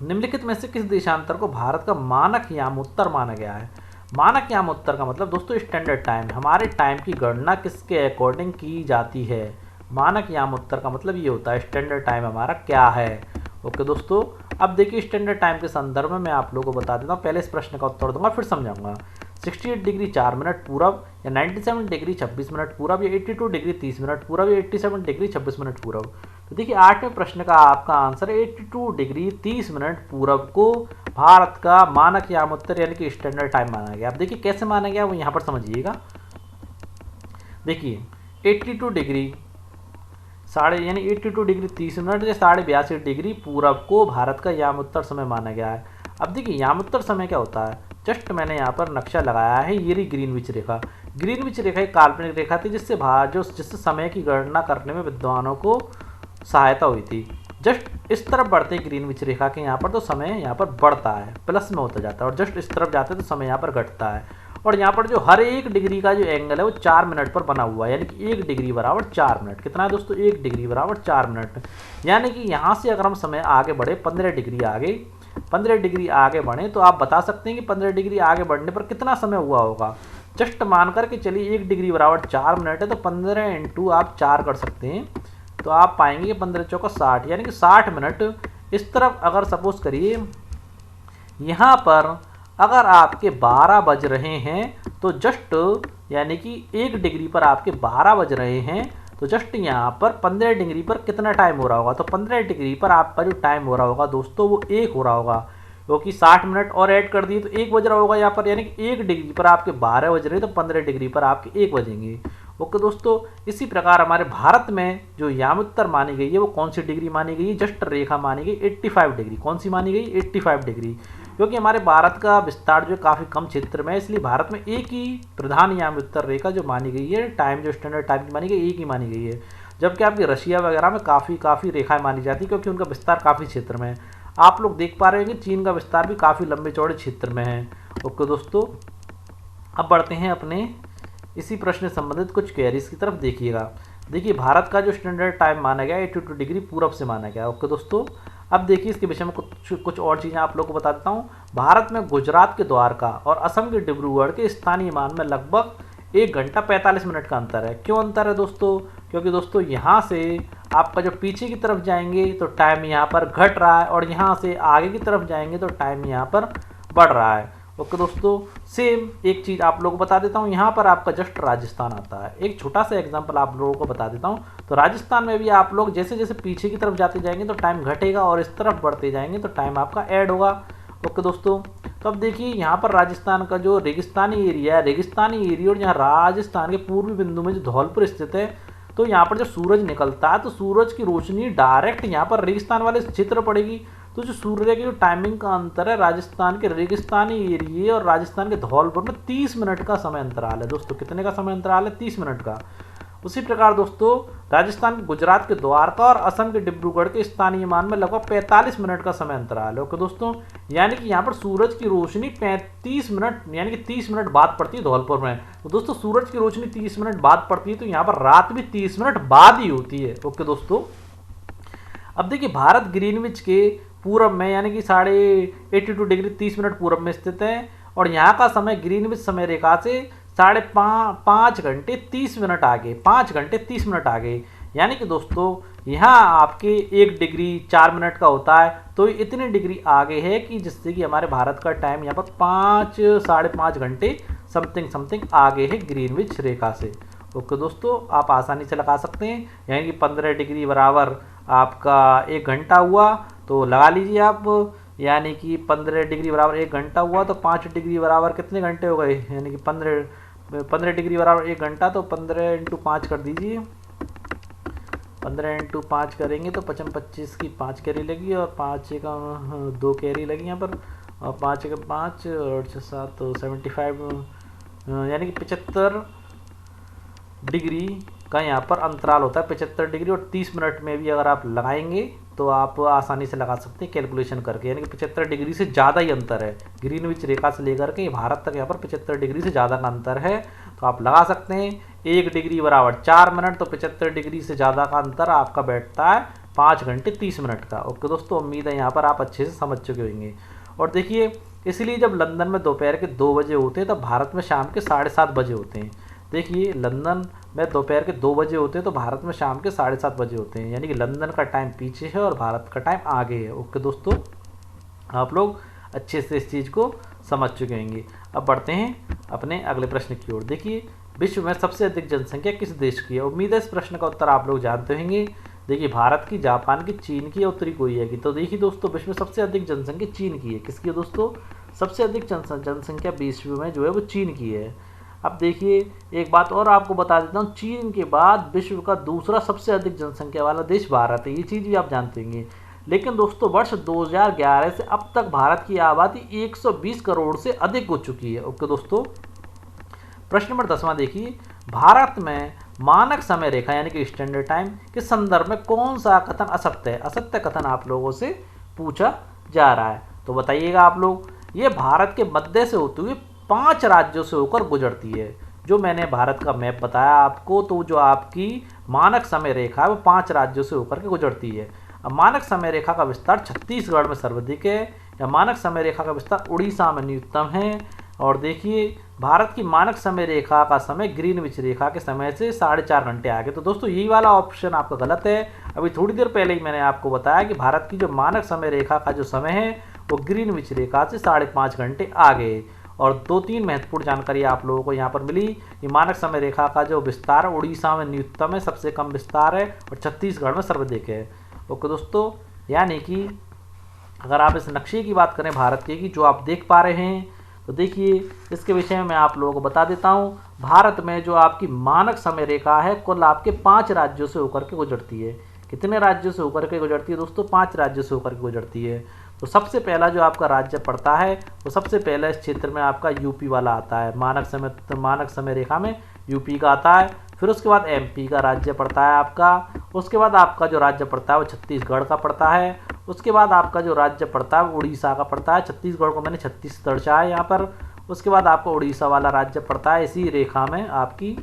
S1: निम्नलिखित में से किस देशांतर को भारत का मानक यामोत्तर माना गया है। मानक यामोत्तर का मतलब दोस्तों स्टैंडर्ड टाइम, हमारे टाइम की गणना किसके अकॉर्डिंग की जाती है। मानक यामोत्तर का मतलब ये होता है स्टैंडर्ड टाइम हमारा क्या है। ओके दोस्तों, अब देखिए स्टैंडर्ड टाइम के संदर्भ में मैं आप लोगों को बता देता हूँ। पहले इस प्रश्न का उत्तर दूंगा फिर समझाऊंगा। 68 डिग्री 4 मिनट पूरब, या 97 डिग्री 26 मिनट पूरब, या 82 डिग्री 30 मिनट पूरब, या 87 डिग्री 26 मिनट पूरब। तो देखिए 8वें प्रश्न का आपका आंसर 82 डिग्री 30 मिनट पूरब को भारत का मानक यामोत्तर यानी कि स्टैंडर्ड टाइम माना गया। अब देखिए कैसे माना गया वो यहाँ पर समझिएगा। देखिए 82 डिग्री साढ़े यानी 82 डिग्री 30 मिनट या 82.5 डिग्री पूरब को भारत का यामोत्तर समय माना गया है। अब देखिए यामोत्तर समय क्या होता है, जस्ट मैंने यहाँ पर नक्शा लगाया है, ये रही ग्रीनविच रेखा। ग्रीनविच रेखा एक काल्पनिक रेखा थी जिससे समय की गणना करने में विद्वानों को सहायता हुई थी। जस्ट इस तरफ बढ़ते ग्रीनविच रेखा के यहाँ पर तो समय यहाँ पर बढ़ता है, प्लस में होता जाता है, और जस्ट इस तरफ जाते तो समय यहाँ पर घटता है। और यहाँ पर जो हर एक डिग्री का जो एंगल है वो 4 मिनट पर बना हुआ है, यानी कि 1 डिग्री बराबर 4 मिनट। कितना है दोस्तों, 1 डिग्री बराबर 4 मिनट। यानी कि यहाँ से अगर हम समय आगे बढ़े 15 डिग्री आगे बढ़े तो आप बता सकते हैं कि 15 डिग्री आगे बढ़ने पर कितना समय हुआ होगा। जस्ट मान कर के चलिए 1 डिग्री बराबर 4 मिनट है, तो 15 इंटू आप 4 कर सकते हैं, तो आप पाएंगे कि 15 चौका 60, यानी कि 60 मिनट। इस तरफ अगर सपोज करिए यहाँ पर अगर आपके 12 बज रहे हैं तो जस्ट यानी कि 1 डिग्री पर आपके 12 बज रहे हैं, तो जस्ट यहाँ पर 15 डिग्री पर कितना टाइम हो रहा होगा, तो 15 डिग्री पर आपका जो टाइम हो रहा होगा दोस्तों वो 1 हो रहा होगा, क्योंकि 60 मिनट और ऐड कर दिए तो 1 बज रहा होगा यहाँ पर, यानी कि 1 डिग्री पर आपके 12 बज रहे हैं तो 15 डिग्री पर आपके 1 बजेंगे। ओके दोस्तों, इसी प्रकार हमारे भारत में जो यामोत्तर मानी गई है वो कौन सी डिग्री मानी गई है, जस्ट रेखा मानी गई 85 डिग्री। कौन सी मानी गई, 85 डिग्री, क्योंकि हमारे भारत का विस्तार जो काफ़ी कम क्षेत्र में है, इसलिए भारत में एक ही प्रधान यामोत्तर रेखा जो मानी गई है, टाइम जो स्टैंडर्ड टाइम की मानी गई एक ही मानी गई है। जबकि आपकी रशिया वगैरह में काफ़ी रेखाएं मानी जाती है, क्योंकि उनका विस्तार काफ़ी क्षेत्र में है। आप लोग देख पा रहे हैं कि चीन का विस्तार भी काफ़ी लंबे चौड़े क्षेत्र में है। ओके दोस्तों, अब बढ़ते हैं अपने इसी प्रश्न से संबंधित कुछ क्वेरीज की तरफ। देखिएगा, देखिए भारत का जो स्टैंडर्ड टाइम माना गया 82 डिग्री पूरब से माना गया। ओके दोस्तों, अब देखिए इसके विषय में कुछ और चीज़ें आप लोगों को बता देता हूँ। भारत में गुजरात के द्वारका और असम के डिब्रूगढ़ के स्थानीय मान में लगभग 1 घंटा 45 मिनट का अंतर है। क्यों अंतर है दोस्तों, क्योंकि दोस्तों यहाँ से आपका जो पीछे की तरफ जाएंगे तो टाइम यहाँ पर घट रहा है, और यहाँ से आगे की तरफ जाएंगे तो टाइम यहाँ पर बढ़ रहा है। ओके दोस्तों, सेम एक चीज़ आप लोगों को बता देता हूँ, यहाँ पर आपका जस्ट राजस्थान आता है। एक छोटा सा एग्जांपल आप लोगों को बता देता हूँ। तो राजस्थान में भी आप लोग जैसे जैसे पीछे की तरफ जाते जाएंगे तो टाइम घटेगा, और इस तरफ बढ़ते जाएंगे तो टाइम आपका ऐड होगा। ओके दोस्तों, तो अब देखिए यहाँ पर राजस्थान का जो रेगिस्तानी एरिया है, और यहाँ राजस्थान के पूर्वी बिंदु में जो धौलपुर स्थित है, तो यहाँ पर जब सूरज निकलता है तो सूरज की रोशनी डायरेक्ट यहाँ पर रेगिस्तान वाले क्षेत्र पड़ेगी। तो जो सूर्य की जो टाइमिंग का अंतर है राजस्थान के रेगिस्तानी एरिया और राजस्थान के धौलपुर में 30 मिनट का समय अंतराल है दोस्तों। कितने का समय अंतराल है, 30 मिनट का। उसी प्रकार दोस्तों राजस्थान के गुजरात के द्वारका और असम के डिब्रूगढ़ के स्थानीय मान में लगभग 45 मिनट का समय अंतराल है। ओके दोस्तों, यानी कि यहाँ पर सूरज की रोशनी 35 मिनट यानी कि 30 मिनट बाद पड़ती है धौलपुर में। तो दोस्तों सूरज की रोशनी 30 मिनट बाद पड़ती है, तो यहाँ पर रात भी 30 मिनट बाद ही होती है। ओके दोस्तों, अब देखिए भारत ग्रीनविच के पूरब में यानी कि 82 डिग्री 30 मिनट पूरब में स्थित है, और यहाँ का समय ग्रीनविच समय रेखा से 5 घंटे 30 मिनट आगे, 5 घंटे 30 मिनट आगे। यानी कि दोस्तों यहाँ आपके 1 डिग्री 4 मिनट का होता है, तो इतने डिग्री आगे है कि जिससे कि हमारे भारत का टाइम यहाँ पर 5-5.5 घंटे समथिंग आगे है ग्रीनविच रेखा से। ओके दोस्तों, आप आसानी से लगा सकते हैं, यानी कि 15 डिग्री बराबर आपका 1 घंटा हुआ, तो लगा लीजिए आप, यानी कि 15 डिग्री बराबर 1 घंटा हुआ, तो 5 डिग्री बराबर कितने घंटे हो गए, यानी कि 15 डिग्री बराबर 1 घंटा, तो 15 इंटू 5 कर दीजिए। 15 इंटू 5 करेंगे तो 25 की 5 कैरी लगी, और 5 का 2 कैरी लगी यहाँ पर, और 5 का 5 और 7 तो 75, यानी कि 75 डिग्री का यहाँ पर अंतराल होता है। 75 डिग्री और 30 मिनट में भी अगर आप लगाएंगे तो आप आसानी से लगा सकते हैं कैलकुलेशन करके, यानी कि 75 डिग्री से ज़्यादा ही अंतर है ग्रीनविच रेखा से लेकर के भारत तक। यहाँ पर 75 डिग्री से ज़्यादा का अंतर है, तो आप लगा सकते हैं 1 डिग्री बराबर 4 मिनट, तो 75 डिग्री से ज़्यादा का अंतर आपका बैठता है 5 घंटे 30 मिनट का। ओके दोस्तों, उम्मीद है यहाँ पर आप अच्छे से समझ चुके होंगे। और देखिए, इसलिए जब लंदन में दोपहर के 2 बजे होते हैं तब भारत में शाम के 7:30 बजे होते हैं। देखिए, लंदन में दोपहर के 2 बजे होते हैं तो भारत में शाम के 7:30 बजे होते हैं, यानी कि लंदन का टाइम पीछे है और भारत का टाइम आगे है। ओके दोस्तों, आप लोग अच्छे से इस चीज़ को समझ चुके होंगे। अब बढ़ते हैं अपने अगले प्रश्न की ओर। देखिए, विश्व में सबसे अधिक जनसंख्या किस देश की है। उम्मीद है इस प्रश्न का उत्तर आप लोग जानते होंगे। देखिए भारत की, जापान की, चीन की, उत्तरी कोरिया की। तो देखिए दोस्तों विश्व में सबसे अधिक जनसंख्या चीन की है। किसकी है दोस्तों? सबसे अधिक जनसंख्या विश्व में जो है वो चीन की है। अब देखिए एक बात और आपको बता देता हूँ, चीन के बाद विश्व का दूसरा सबसे अधिक जनसंख्या वाला देश भारत है। ये चीज़ भी आप जानते होंगे। लेकिन दोस्तों वर्ष 2011 से अब तक भारत की आबादी 120 करोड़ से अधिक हो चुकी है। ओके दोस्तों, प्रश्न नंबर 10वां देखिए, भारत में मानक समय रेखा यानी कि स्टैंडर्ड टाइम के संदर्भ में कौन सा कथन असत्य है? असत्य कथन आप लोगों से पूछा जा रहा है, तो बताइएगा आप लोग। ये भारत के मध्य से होते हुए 5 राज्यों से होकर गुजरती है। जो मैंने भारत का मैप बताया आपको, तो जो आपकी मानक समय रेखा है वो 5 राज्यों से होकर के गुजरती है। अब मानक समय रेखा का विस्तार छत्तीसगढ़ में सर्वाधिक है, या मानक समय रेखा का विस्तार उड़ीसा में न्यूनतम है। और देखिए भारत की मानक समय रेखा का समय ग्रीनविच रेखा के समय से 4.5 घंटे आगे। तो दोस्तों यही वाला ऑप्शन आपका गलत है। अभी थोड़ी देर पहले ही मैंने आपको बताया कि भारत की जो मानक समय रेखा का जो समय है वो ग्रीनविच रेखा से 5.5 घंटे आगे है। और 2-3 महत्वपूर्ण जानकारी आप लोगों को यहाँ पर मिली कि मानक समय रेखा का जो विस्तार उड़ीसा में न्यूनतम है, सबसे कम विस्तार है, और छत्तीसगढ़ में सर्वाधिक है। ओके दोस्तों, यानी कि अगर आप इस नक्शे की बात करें भारत के की जो आप देख पा रहे हैं, तो देखिए इसके विषय में मैं आप लोगों को बता देता हूँ। भारत में जो आपकी मानक समय रेखा है कुल आपके 5 राज्यों से होकर के गुजरती है। कितने राज्यों से होकर के गुजरती है दोस्तों? 5 राज्यों से होकर के गुजरती है। तो सबसे पहला जो आपका राज्य पड़ता है वो सबसे पहले इस क्षेत्र में आपका यूपी वाला आता है। मानक समय रेखा में यूपी का आता है। फिर उसके बाद एमपी का राज्य पड़ता है आपका। उसके बाद आपका जो राज्य पड़ता है वो छत्तीसगढ़ का पड़ता है। उसके बाद आपका जो राज्य पड़ता है वो उड़ीसा का पड़ता है। छत्तीसगढ़ को मैंने छत्तीस दर्शा है यहाँ पर। उसके बाद आपका उड़ीसा वाला राज्य पड़ता है इसी रेखा में, आपकी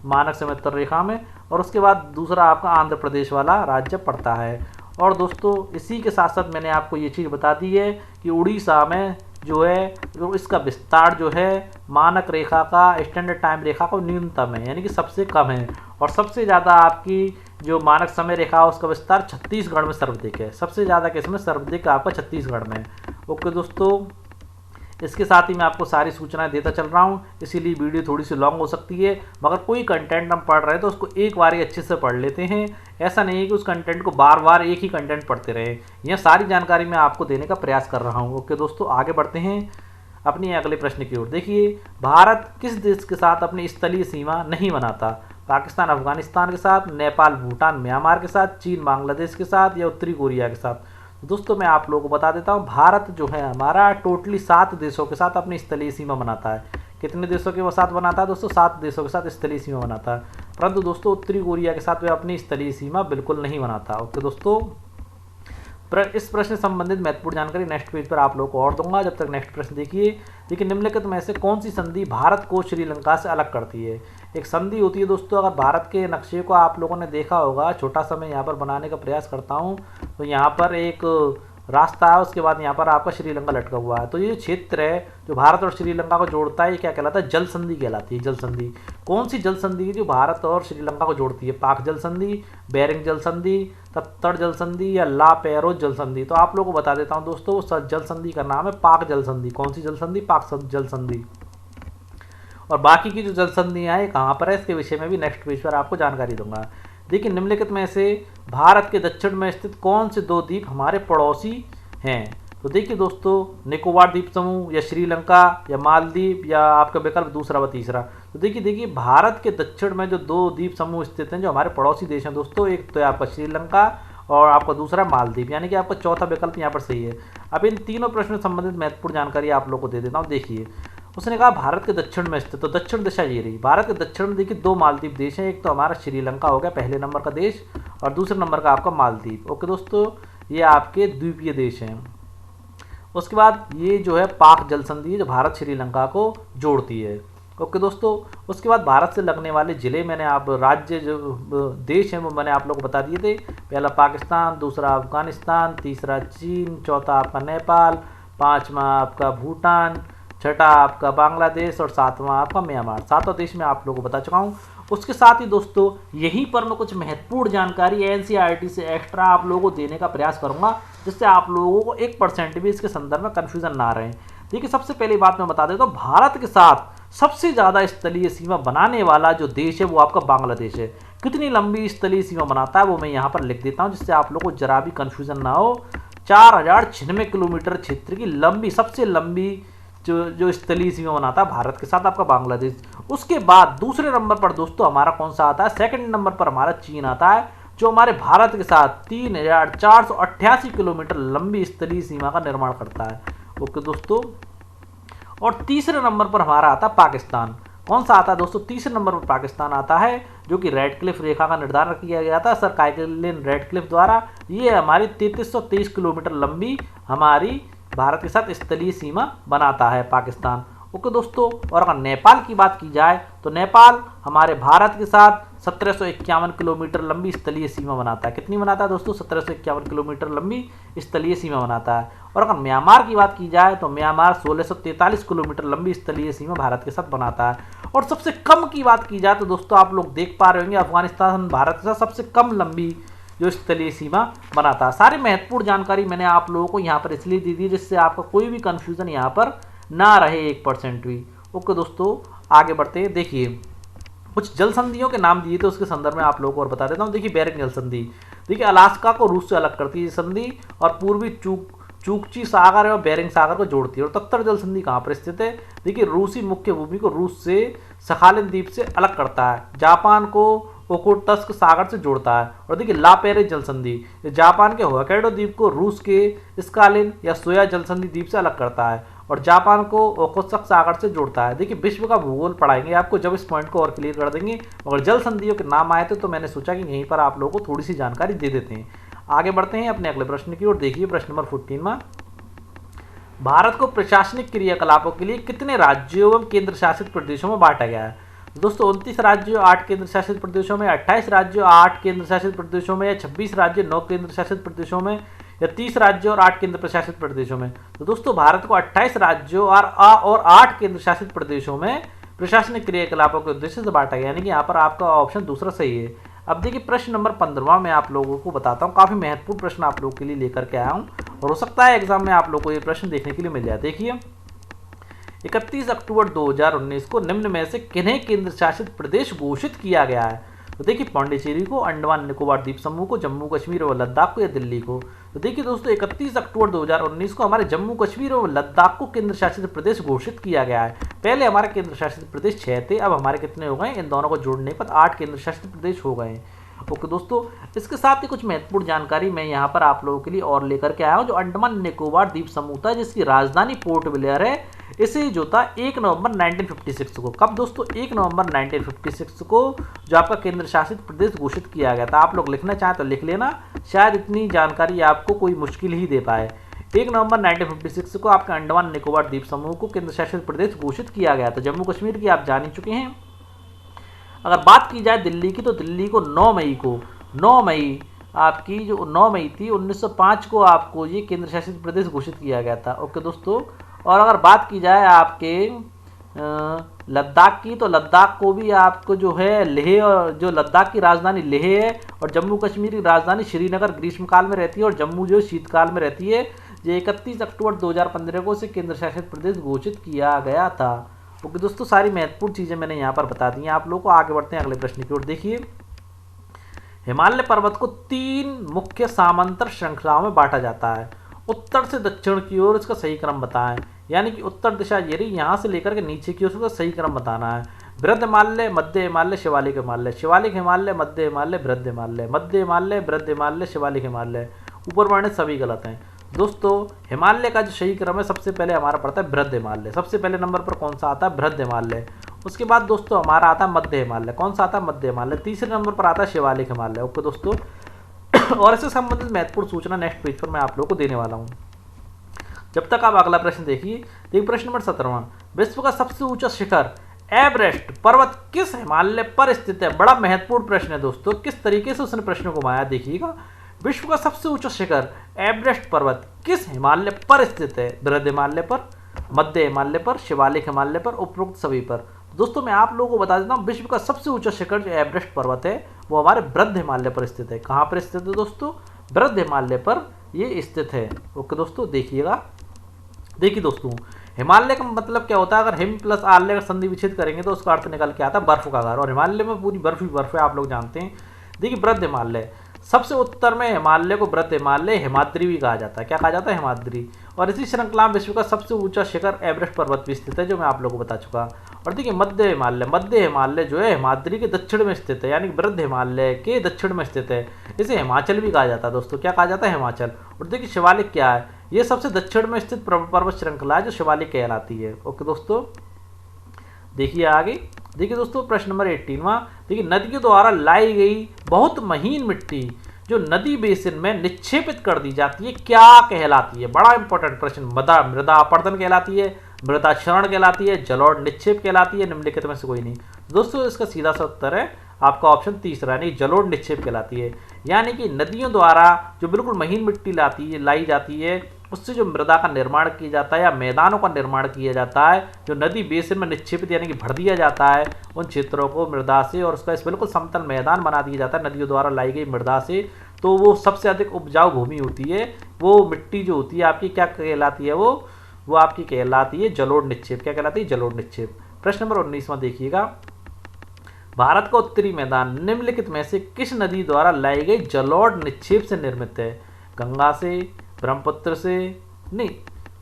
S1: मानक समय उत्तर रेखा में। और उसके बाद दूसरा आपका आंध्र प्रदेश वाला राज्य पड़ता है। और दोस्तों इसी के साथ साथ मैंने आपको ये चीज़ बता दी है कि उड़ीसा में जो है जो इसका विस्तार जो है मानक रेखा का, स्टैंडर्ड टाइम रेखा का न्यूनतम है, यानी कि सबसे कम है। और सबसे ज़्यादा आपकी जो मानक समय रेखा है उसका विस्तार छत्तीसगढ़ में सर्वाधिक है। सबसे ज़्यादा किसमें? सर्वाधिक आपका छत्तीसगढ़ में। ओके दोस्तों, इसके साथ ही मैं आपको सारी सूचनाएं देता चल रहा हूं, इसीलिए वीडियो थोड़ी सी लॉन्ग हो सकती है। मगर कोई कंटेंट हम पढ़ रहे हैं तो उसको एक बार ही अच्छे से पढ़ लेते हैं। ऐसा नहीं है कि उस कंटेंट को बार बार एक ही कंटेंट पढ़ते रहे। यह सारी जानकारी मैं आपको देने का प्रयास कर रहा हूँ। ओके दोस्तों, आगे बढ़ते हैं अपनी अगले प्रश्न की ओर। देखिए भारत किस देश के साथ अपनी स्थलीय सीमा नहीं बनाता? पाकिस्तान अफगानिस्तान के साथ, नेपाल भूटान म्यांमार के साथ, चीन बांग्लादेश के साथ, या उत्तरी कोरिया के साथ? दोस्तों मैं आप लोगों को बता देता हूँ, भारत जो है हमारा टोटली 7 देशों के साथ अपनी स्थलीय सीमा बनाता है। कितने देशों के साथ बनाता है दोस्तों? 7 देशों के साथ स्थलीय सीमा बनाता है। परंतु दोस्तों उत्तरी कोरिया के साथ वह अपनी स्थलीय सीमा बिल्कुल नहीं बनाता। ओके दोस्तों, इस प्रश्न से संबंधित महत्वपूर्ण जानकारी नेक्स्ट पेज पर आप लोगों को और दूंगा। जब तक नेक्स्ट प्रश्न देखिए। देखिए निम्नलिखित में से कौन सी संधि भारत को श्रीलंका से अलग करती है? एक संधि होती है दोस्तों, अगर भारत के नक्शे को आप लोगों ने देखा होगा, छोटा सा मैं यहाँ पर बनाने का प्रयास करता हूँ, तो यहाँ पर एक रास्ता है, उसके बाद यहाँ पर आपका श्रीलंका लटका हुआ है। तो ये क्षेत्र है जो भारत और श्रीलंका को जोड़ता है, ये क्या कहलाता है? जल संधि कहलाती है। जल संधि कौन सी जल संधि है जो भारत और श्रीलंका को जोड़ती है? पाक जल संधि, बेरिंग जल संधि, तप्तड़ जल संधि, या ला पेरोज जल संधि? तो आप लोगों को बता देता हूँ दोस्तों, उस जल संधि का नाम है पाक जल संधि। कौन सी जल संधि? पाक जल संधि। और बाकी की जो जल संधियाँ हैं कहाँ पर है, इसके विषय में भी नेक्स्ट पेज पर आपको जानकारी दूंगा। देखिए निम्नलिखित में से भारत के दक्षिण में स्थित कौन से 2 द्वीप हमारे पड़ोसी हैं? तो देखिए दोस्तों, निकोबार द्वीप समूह, या श्रीलंका, या मालदीव, या आपका विकल्प दूसरा व तीसरा? तो देखिए भारत के दक्षिण में जो 2 द्वीप समूह स्थित हैं जो हमारे पड़ोसी देश हैं दोस्तों, एक तो है आपका श्रीलंका और आपका दूसरा मालदीव, यानी कि आपका चौथा विकल्प यहाँ पर सही है। अब इन तीनों प्रश्नों से संबंधित महत्वपूर्ण जानकारी आप लोग को दे देता हूँ। देखिए उसने कहा भारत के दक्षिण में स्थित, तो दक्षिण दिशा ये रही। भारत के दक्षिण में देखिए 2 मालदीव देश हैं, एक तो हमारा श्रीलंका हो गया पहले नंबर का देश, और दूसरे नंबर का आपका मालदीव। ओके दोस्तों, ये आपके द्वीपीय देश हैं। उसके बाद ये जो है पाक जल संधि है जो भारत श्रीलंका को जोड़ती है। ओके दोस्तों, उसके बाद भारत से लगने वाले जिले मैंने आप राज्य जो देश हैं वो मैंने आप लोग को बता दिए थे। पहला पाकिस्तान, दूसरा अफगानिस्तान, तीसरा चीन, चौथा आपका नेपाल, 5वां आपका भूटान, छठा आपका बांग्लादेश, और 7वां आपका म्यांमार। 7वां देश में आप लोगों को बता चुका हूँ। उसके साथ ही दोस्तों यहीं पर मैं कुछ महत्वपूर्ण जानकारी एनसीईआरटी से एक्स्ट्रा आप लोगों को देने का प्रयास करूंगा, जिससे आप लोगों को 1% भी इसके संदर्भ में कन्फ्यूजन ना रहे। देखिए सबसे पहली बात मैं बता देता हूँ, भारत के साथ सबसे ज़्यादा स्थलीय सीमा बनाने वाला जो देश है वो आपका बांग्लादेश है। कितनी लंबी स्थलीय सीमा बनाता है वो मैं यहाँ पर लिख देता हूँ, जिससे आप लोगों को जरा भी कंफ्यूजन ना हो। 4096 किलोमीटर क्षेत्र की लंबी, सबसे लंबी जो स्थलीय सीमा बनाता है भारत के साथ आपका बांग्लादेश। उसके बाद दूसरे नंबर पर दोस्तों हमारा कौन सा आता है? सेकंड नंबर पर हमारा चीन आता है, जो हमारे भारत के साथ 3488 किलोमीटर लंबी स्थलीय सीमा का निर्माण करता है। ओके दोस्तों, और तीसरे नंबर पर हमारा आता है पाकिस्तान। कौन सा आता है दोस्तों? तीसरे नंबर पर पाकिस्तान आता है, जो कि रेडक्लिफ रेखा का निर्धारण किया गया था सर काइलिन रेडक्लिफ द्वारा। ये हमारी 3323 किलोमीटर लंबी हमारी भारत के साथ स्थलीय सीमा बनाता है पाकिस्तान। ओके दोस्तों, और अगर नेपाल की बात की जाए तो नेपाल हमारे भारत के साथ 1751 किलोमीटर लंबी स्थलीय सीमा बनाता है। कितनी बनाता है दोस्तों? 1751 किलोमीटर लंबी स्थलीय सीमा बनाता है। और अगर म्यांमार की बात की जाए तो म्यांमार 1643 किलोमीटर लंबी स्थलीय सीमा भारत के साथ बनाता है। और सबसे कम की बात की जाए तो दोस्तों आप लोग देख पा रहे होंगे, अफगानिस्तान भारत के साथ सबसे कम लंबी जो स्थलीय सीमा बनाता है। सारी महत्वपूर्ण जानकारी मैंने आप लोगों को यहाँ पर इसलिए दी थी जिससे आपका कोई भी कंफ्यूजन यहाँ पर ना रहे 1% भी। ओके दोस्तों, आगे बढ़ते हैं। देखिए कुछ जल संधियों के नाम दिए थे, उसके संदर्भ में आप लोगों को और बता देता हूँ। देखिए बेरिंग जल संधि, देखिए अलास्का को रूस से अलग करती है संधि, और पूर्वी चूकची सागर और बेरिंग सागर को जोड़ती है। और तत्तर जल संधि कहाँ पर स्थित है? देखिए रूसी मुख्य भूमि को रूस से सखालिन द्वीप से अलग करता है, जापान को ओखोटस्क सागर से जोड़ता है। और देखिए ला पेरिस जल संधि, जापान के होक्काइडो द्वीप को रूस के स्कालिन या सोया जल संधि द्वीप से अलग करता है, और जापान को ओखोत्स्क सागर से जोड़ता है। देखिए विश्व का भूगोल पढ़ाएंगे आपको, जब इस पॉइंट को और क्लियर कर देंगे। अगर जल संधियों के नाम आए थे तो मैंने सोचा कि यहीं पर आप लोगों को थोड़ी सी जानकारी दे देते हैं। आगे बढ़ते हैं अपने अगले प्रश्न की ओर। देखिए प्रश्न नंबर 14 भारत को प्रशासनिक क्रियाकलापों के लिए कितने राज्यों एवं केंद्र शासित प्रदेशों में बांटा गया है? दोस्तों 29 राज्यों 8 केंद्र शासित प्रदेशों में, 28 राज्यों 8 केंद्र शासित प्रदेशों में, या 26 राज्यों 9 केंद्र शासित प्रदेशों में, या 30 राज्यों और 8 केंद्र प्रशासित प्रदेशों में? तो दोस्तों भारत को 28 राज्यों और 8 केंद्र शासित प्रदेशों में प्रशासनिक क्रियाकलापों के उद्देश्य से बांटा गया, यानी कि यहाँ पर आपका ऑप्शन दूसरा सही है। अब देखिए प्रश्न नंबर 15 मैं आप लोगों को बताता हूँ। काफी महत्वपूर्ण प्रश्न आप लोगों के लिए लेकर के आया हूँ, और हो सकता है एग्जाम में आप लोगों को ये प्रश्न देखने के लिए मिल जाए। देखिए 31 अक्टूबर 2019 को निम्न में से किन्हें केंद्र शासित प्रदेश घोषित किया गया है? तो देखिए पांडिचेरी को, अंडमान निकोबार द्वीप समूह को, जम्मू कश्मीर और लद्दाख को, या दिल्ली को? तो देखिए दोस्तों 31 अक्टूबर 2019 को हमारे जम्मू कश्मीर और लद्दाख को केंद्र शासित प्रदेश घोषित किया गया है। पहले हमारे केंद्र शासित प्रदेश 6 थे, अब हमारे कितने हो गए? इन दोनों को जोड़ने पर 8 केंद्र शासित प्रदेश हो गए। ओके दोस्तों, इसके साथ ही कुछ महत्वपूर्ण जानकारी मैं यहाँ पर आप लोगों के लिए और लेकर के आया हूँ। जो अंडमान निकोबार द्वीप समूह था जिसकी राजधानी पोर्ट ब्लेयर है, इसे जो था 1 नवंबर 1956 को, कब दोस्तों? 1 नवंबर 1956 को जो आपका केंद्र शासित प्रदेश घोषित किया गया था। आप लोग लिखना चाहें तो लिख लेना, शायद इतनी जानकारी आपको कोई मुश्किल ही दे पाए। 1 नवंबर 1956 को आपका अंडमान निकोबार द्वीप समूह को केंद्र शासित प्रदेश घोषित किया गया था। जम्मू कश्मीर की आप जान ही चुके हैं। अगर बात की जाए दिल्ली की, तो दिल्ली को 9 मई आपकी जो 9 मई थी 1905 को आपको ये केंद्र शासित प्रदेश घोषित किया गया था। ओके दोस्तों, और अगर बात की जाए आपके लद्दाख की, तो लद्दाख को भी आपको जो है लेह, और जो लद्दाख की राजधानी लेह है, और जम्मू कश्मीर की राजधानी श्रीनगर ग्रीष्मकाल में रहती है, और जम्मू जो शीतकाल में रहती है। जो 31 अक्टूबर 2015 को से केंद्र शासित प्रदेश घोषित किया गया था। ओके दोस्तों, सारी महत्वपूर्ण चीज़ें मैंने यहाँ पर बता दी हैं आप लोगों को। आगे बढ़ते हैं अगले प्रश्न की ओर। देखिए हिमालय पर्वत को 3 मुख्य समांतर श्रृंखलाओं में बांटा जाता है। उत्तर से दक्षिण की ओर इसका सही क्रम बताएं, यानी कि उत्तर दिशा ये रही, यहाँ से लेकर के नीचे की ओर उसका सही क्रम बताना है। बृहद हिमालय, मध्य हिमालय, शिवालिक हिमालय, शिवालिक हिमालय, मध्य हिमालय, बृहद हिमालय, मध्य हिमालय, बृहद हिमालय, शिवालिक हिमालय। ऊपर वर्णित सभी गलत हैं दोस्तों। हिमालय का जो सही क्रम है सबसे पहले हमारा पड़ता है बृहद हिमालय। सबसे पहले नंबर पर कौन सा आता है? बृहद हिमालय। उसके बाद दोस्तों हमारा आता है मध्य हिमालय। कौन सा आता है? मध्य हिमालय। तीसरे नंबर पर आता है शिवालिक हिमालय। ओके दोस्तों, और इससे संबंधित महत्वपूर्ण सूचना नेक्स्ट पेज पर मैं आप लोगों को देने वाला हूँ। जब तक आप अगला प्रश्न देखिए। प्रश्न नंबर 17, विश्व का सबसे ऊंचा शिखर एवरेस्ट पर्वत किस हिमालय पर स्थित है? बड़ा महत्वपूर्ण प्रश्न है दोस्तों, किस तरीके से उसने प्रश्न को घुमाया देखिएगा। विश्व का सबसे ऊंचा शिखर एवरेस्ट पर्वत किस हिमालय पर स्थित है? बृहद हिमालय पर, मध्य हिमालय पर, शिवालिक हिमालय पर, उपरोक्त सभी पर। दोस्तों मैं आप लोगों को बता देता हूँ, विश्व का सबसे ऊंचा शिखर जो एवरेस्ट पर्वत है वो हमारे बृहद हिमालय पर स्थित है। कहाँ पर स्थित है दोस्तों? बृहद हिमालय पर ये स्थित है। ओके दोस्तों, देखिएगा। देखिए दोस्तों, हिमालय का मतलब क्या होता है, अगर हिम प्लस आल्य का संधि विच्छेद करेंगे तो उसका अर्थ निकल के आता है बर्फ का घर, और हिमालय में पूरी बर्फ ही बर्फ है, आप लोग जानते हैं। देखिए वृद्ध हिमालय, सबसे उत्तर में हिमालय को वृद्ध हिमालय हिमाद्री भी कहा जाता है। क्या कहा जाता है? हिमाद्री। और इसी श्रृंखला में विश्व का सबसे ऊंचा शिखर एवरेस्ट पर्वत भी स्थित है, जो मैं आप लोगों को बता चुका। और देखिए मध्य हिमालय, मध्य हिमालय जो है हिमाद्री के दक्षिण में स्थित है, यानी वृद्ध हिमालय के दक्षिण में स्थित है। इसे हिमाचल भी कहा जाता है दोस्तों। क्या कहा जाता है? हिमाचल। और देखिए शिवालिक क्या है? ये सबसे दक्षिण में स्थित पर्वत श्रृंखला है जो शिवालिक कहलाती है। ओके दोस्तों, देखिए आगे। देखिए दोस्तों प्रश्न नंबर 18वां, देखिए नदियों द्वारा लाई गई बहुत महीन मिट्टी जो नदी बेसिन में निक्षेपित कर दी जाती है क्या कहलाती है? बड़ा इंपॉर्टेंट प्रश्न। मृदा अपरदन कहलाती है, मृदा क्षरण कहलाती है, जलोढ़ निक्षेप कहलाती है, निम्नलिखित में से कोई नहीं। दोस्तों इसका सीधा सा उत्तर है आपका ऑप्शन तीसरा, यानी जलोढ़ निक्षेप कहलाती है। यानी कि नदियों द्वारा जो बिल्कुल महीन मिट्टी लाई जाती है, उससे जो मृदा का निर्माण किया जाता है या मैदानों का निर्माण किया जाता है, जो नदी बेसिन में निक्षेपित यानी कि भर दिया जाता है उन क्षेत्रों को मृदा से, और उसका इस बिल्कुल समतल मैदान बना दिया जाता है नदियों द्वारा लाई गई मृदा से, तो वो सबसे अधिक उपजाऊ भूमि होती है। वो मिट्टी जो होती है आपकी क्या कहलाती है? वो आपकी कहलाती है जलोढ़ निक्षेप। क्या कहलाती है? जलोढ़ निक्षेप। प्रश्न नंबर 19वां देखिएगा, भारत का उत्तरी मैदान निम्नलिखित में से किस नदी द्वारा लाई गई जलोढ़ निक्षेप से निर्मित है? गंगा से, ब्रह्मपुत्र से? नहीं,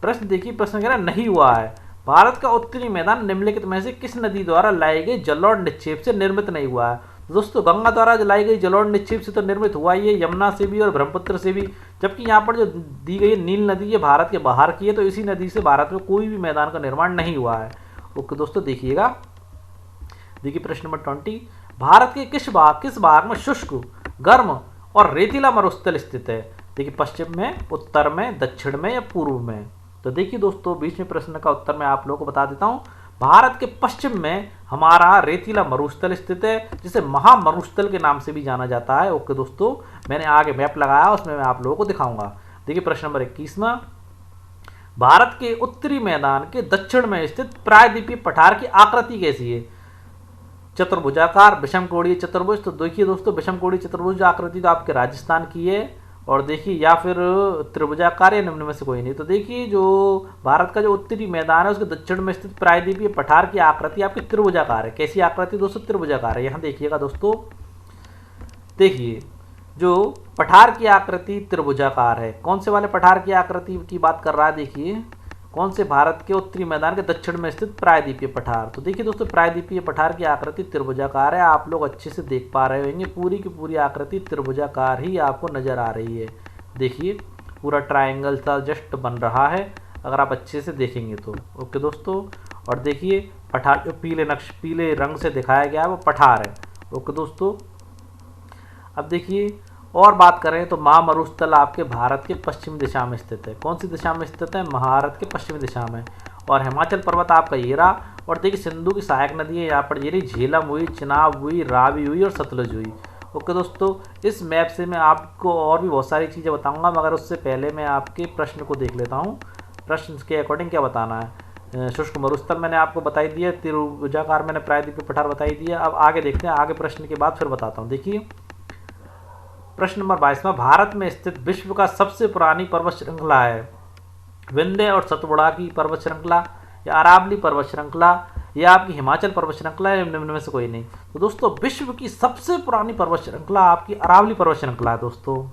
S1: प्रश्न देखिए, प्रश्न कह रहा नहीं हुआ है। भारत का उत्तरी मैदान निम्नलिखित में से किस नदी द्वारा लाई गई जलोढ़ निक्षेप से निर्मित नहीं हुआ है? दोस्तों गंगा द्वारा लाई गई जलोढ़ निक्षेप से तो निर्मित हुआ ही है, यमुना से भी और ब्रह्मपुत्र से भी। जबकि यहाँ पर जो दी गई नील नदी है भारत के बाहर की है, तो इसी नदी से भारत में कोई भी मैदान का निर्माण नहीं हुआ है। ओके दोस्तों, देखिएगा। देखिए प्रश्न नंबर 20, भारत के किस भाग में शुष्क, गर्म और रेतीला मरुस्थल स्थित है? देखिए पश्चिम में, उत्तर में, दक्षिण में या पूर्व में? तो देखिए दोस्तों बीच में प्रश्न का उत्तर मैं आप लोगों को बता देता हूं। भारत के पश्चिम में हमारा रेतीला मरुस्थल स्थित है, जिसे महामरुस्थल के नाम से भी जाना जाता है। ओके दोस्तों, मैंने आगे मैप लगाया, उसमें मैं आप लोगों को दिखाऊंगा। देखिए प्रश्न नंबर 21वां, भारत के उत्तरी मैदान के दक्षिण में स्थित प्रायद्वीपीय पठार की आकृति कैसी है? चतुर्भुजाकार, विषमकोणीय चतुर्भुज? तो देखिए दोस्तों विषमकोणीय चतुर्भुज आकृति तो आपके राजस्थान की है, और देखिए या फिर त्रिभुजाकार या निम्न में से कोई नहीं। तो देखिए जो भारत का जो उत्तरी मैदान है उसके दक्षिण में स्थित प्रायद्वीपीय पठार की आकृति आपकी त्रिभुजाकार है। कैसी आकृति दोस्तों? त्रिभुजाकार है। यहाँ देखिएगा दोस्तों, देखिए जो पठार की आकृति त्रिभुजाकार है। कौन से वाले पठार की आकृति की बात कर रहा है? देखिए कौन से? भारत के उत्तरी मैदान के दक्षिण में स्थित प्रायद्वीपीय पठार। तो देखिए दोस्तों प्रायद्वीपीय पठार की आकृति त्रिभुजाकार है। आप लोग अच्छे से देख पा रहे होंगे, पूरी की पूरी आकृति त्रिभुजाकार ही आपको नजर आ रही है। देखिए पूरा ट्रायंगल सा जस्ट बन रहा है अगर आप अच्छे से देखेंगे तो। ओके दोस्तों, और देखिए पठार जो पीले रंग से दिखाया गया है वो पठार है। ओके दोस्तों, अब देखिए और बात करें तो महामरुस्थल आपके भारत के पश्चिमी दिशा में स्थित है। कौन सी दिशा में स्थित है? भारत के पश्चिमी दिशा में। और हिमाचल पर्वत आपका ये रहा। और देखिए सिंधु की सहायक नदी है यहाँ पर, ये रही, झेलम हुई, चिनाब हुई, रावी हुई और सतलुज हुई। ओके दोस्तों, इस मैप से मैं आपको और भी बहुत सारी चीज़ें बताऊँगा, मगर उससे पहले मैं आपके प्रश्न को देख लेता हूँ। प्रश्न के अकॉर्डिंग क्या बताना है? शुष्क मरुस्थल मैंने आपको बताई दिया, त्रिभुजाकार मैंने प्रायद्वीपीय पठार बताई दिया। अब आगे देखते हैं, आगे प्रश्न के बाद फिर बताता हूँ। देखिए प्रश्न नंबर 22वां, भारत में स्थित विश्व का सबसे पुरानी पर्वत श्रृंखला है विंध्य और सतपुड़ा की पर्वत श्रृंखला, या अरावली पर्वत श्रृंखला, या आपकी हिमाचल पर्वत श्रृंखला, या निम्न में से कोई नहीं? तो दोस्तों विश्व की सबसे पुरानी पर्वत श्रृंखला आपकी अरावली पर्वत श्रृंखला है दोस्तों।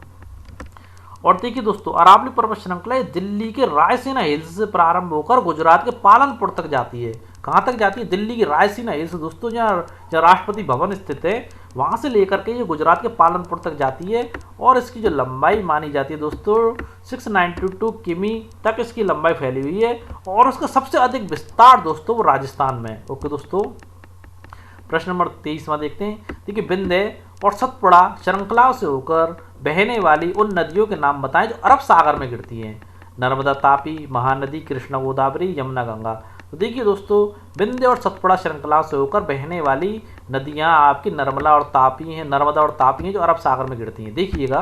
S1: और देखिए दोस्तों अरावली पर्वत श्रृंखला दिल्ली के रायसीना हिल्स से प्रारंभ होकर गुजरात के पालनपुर तक जाती है। कहाँ तक जाती है? दिल्ली की रायसीना हिल्स दोस्तों, जहाँ राष्ट्रपति भवन स्थित है, वहाँ से लेकर के ये गुजरात के पालनपुर तक जाती है। और इसकी जो लंबाई मानी जाती है दोस्तों 692 किमी तक इसकी लंबाई फैली हुई है। और उसका सबसे अधिक विस्तार दोस्तों वो राजस्थान में। ओके दोस्तों, प्रश्न नंबर 23वां देखते हैं। देखिए विंध्य और सतपुड़ा श्रृंखलाओं से होकर बहने वाली उन नदियों के नाम बताएं जो अरब सागर में गिरती हैं। नर्मदा, तापी, महानदी, कृष्णा, गोदावरी, यमुना, गंगा। तो देखिए दोस्तों विंध्य और सतपुड़ा श्रृंखला से होकर बहने वाली नदियां आपकी नर्मदा और तापी हैं जो अरब सागर में गिरती हैं। देखिएगा,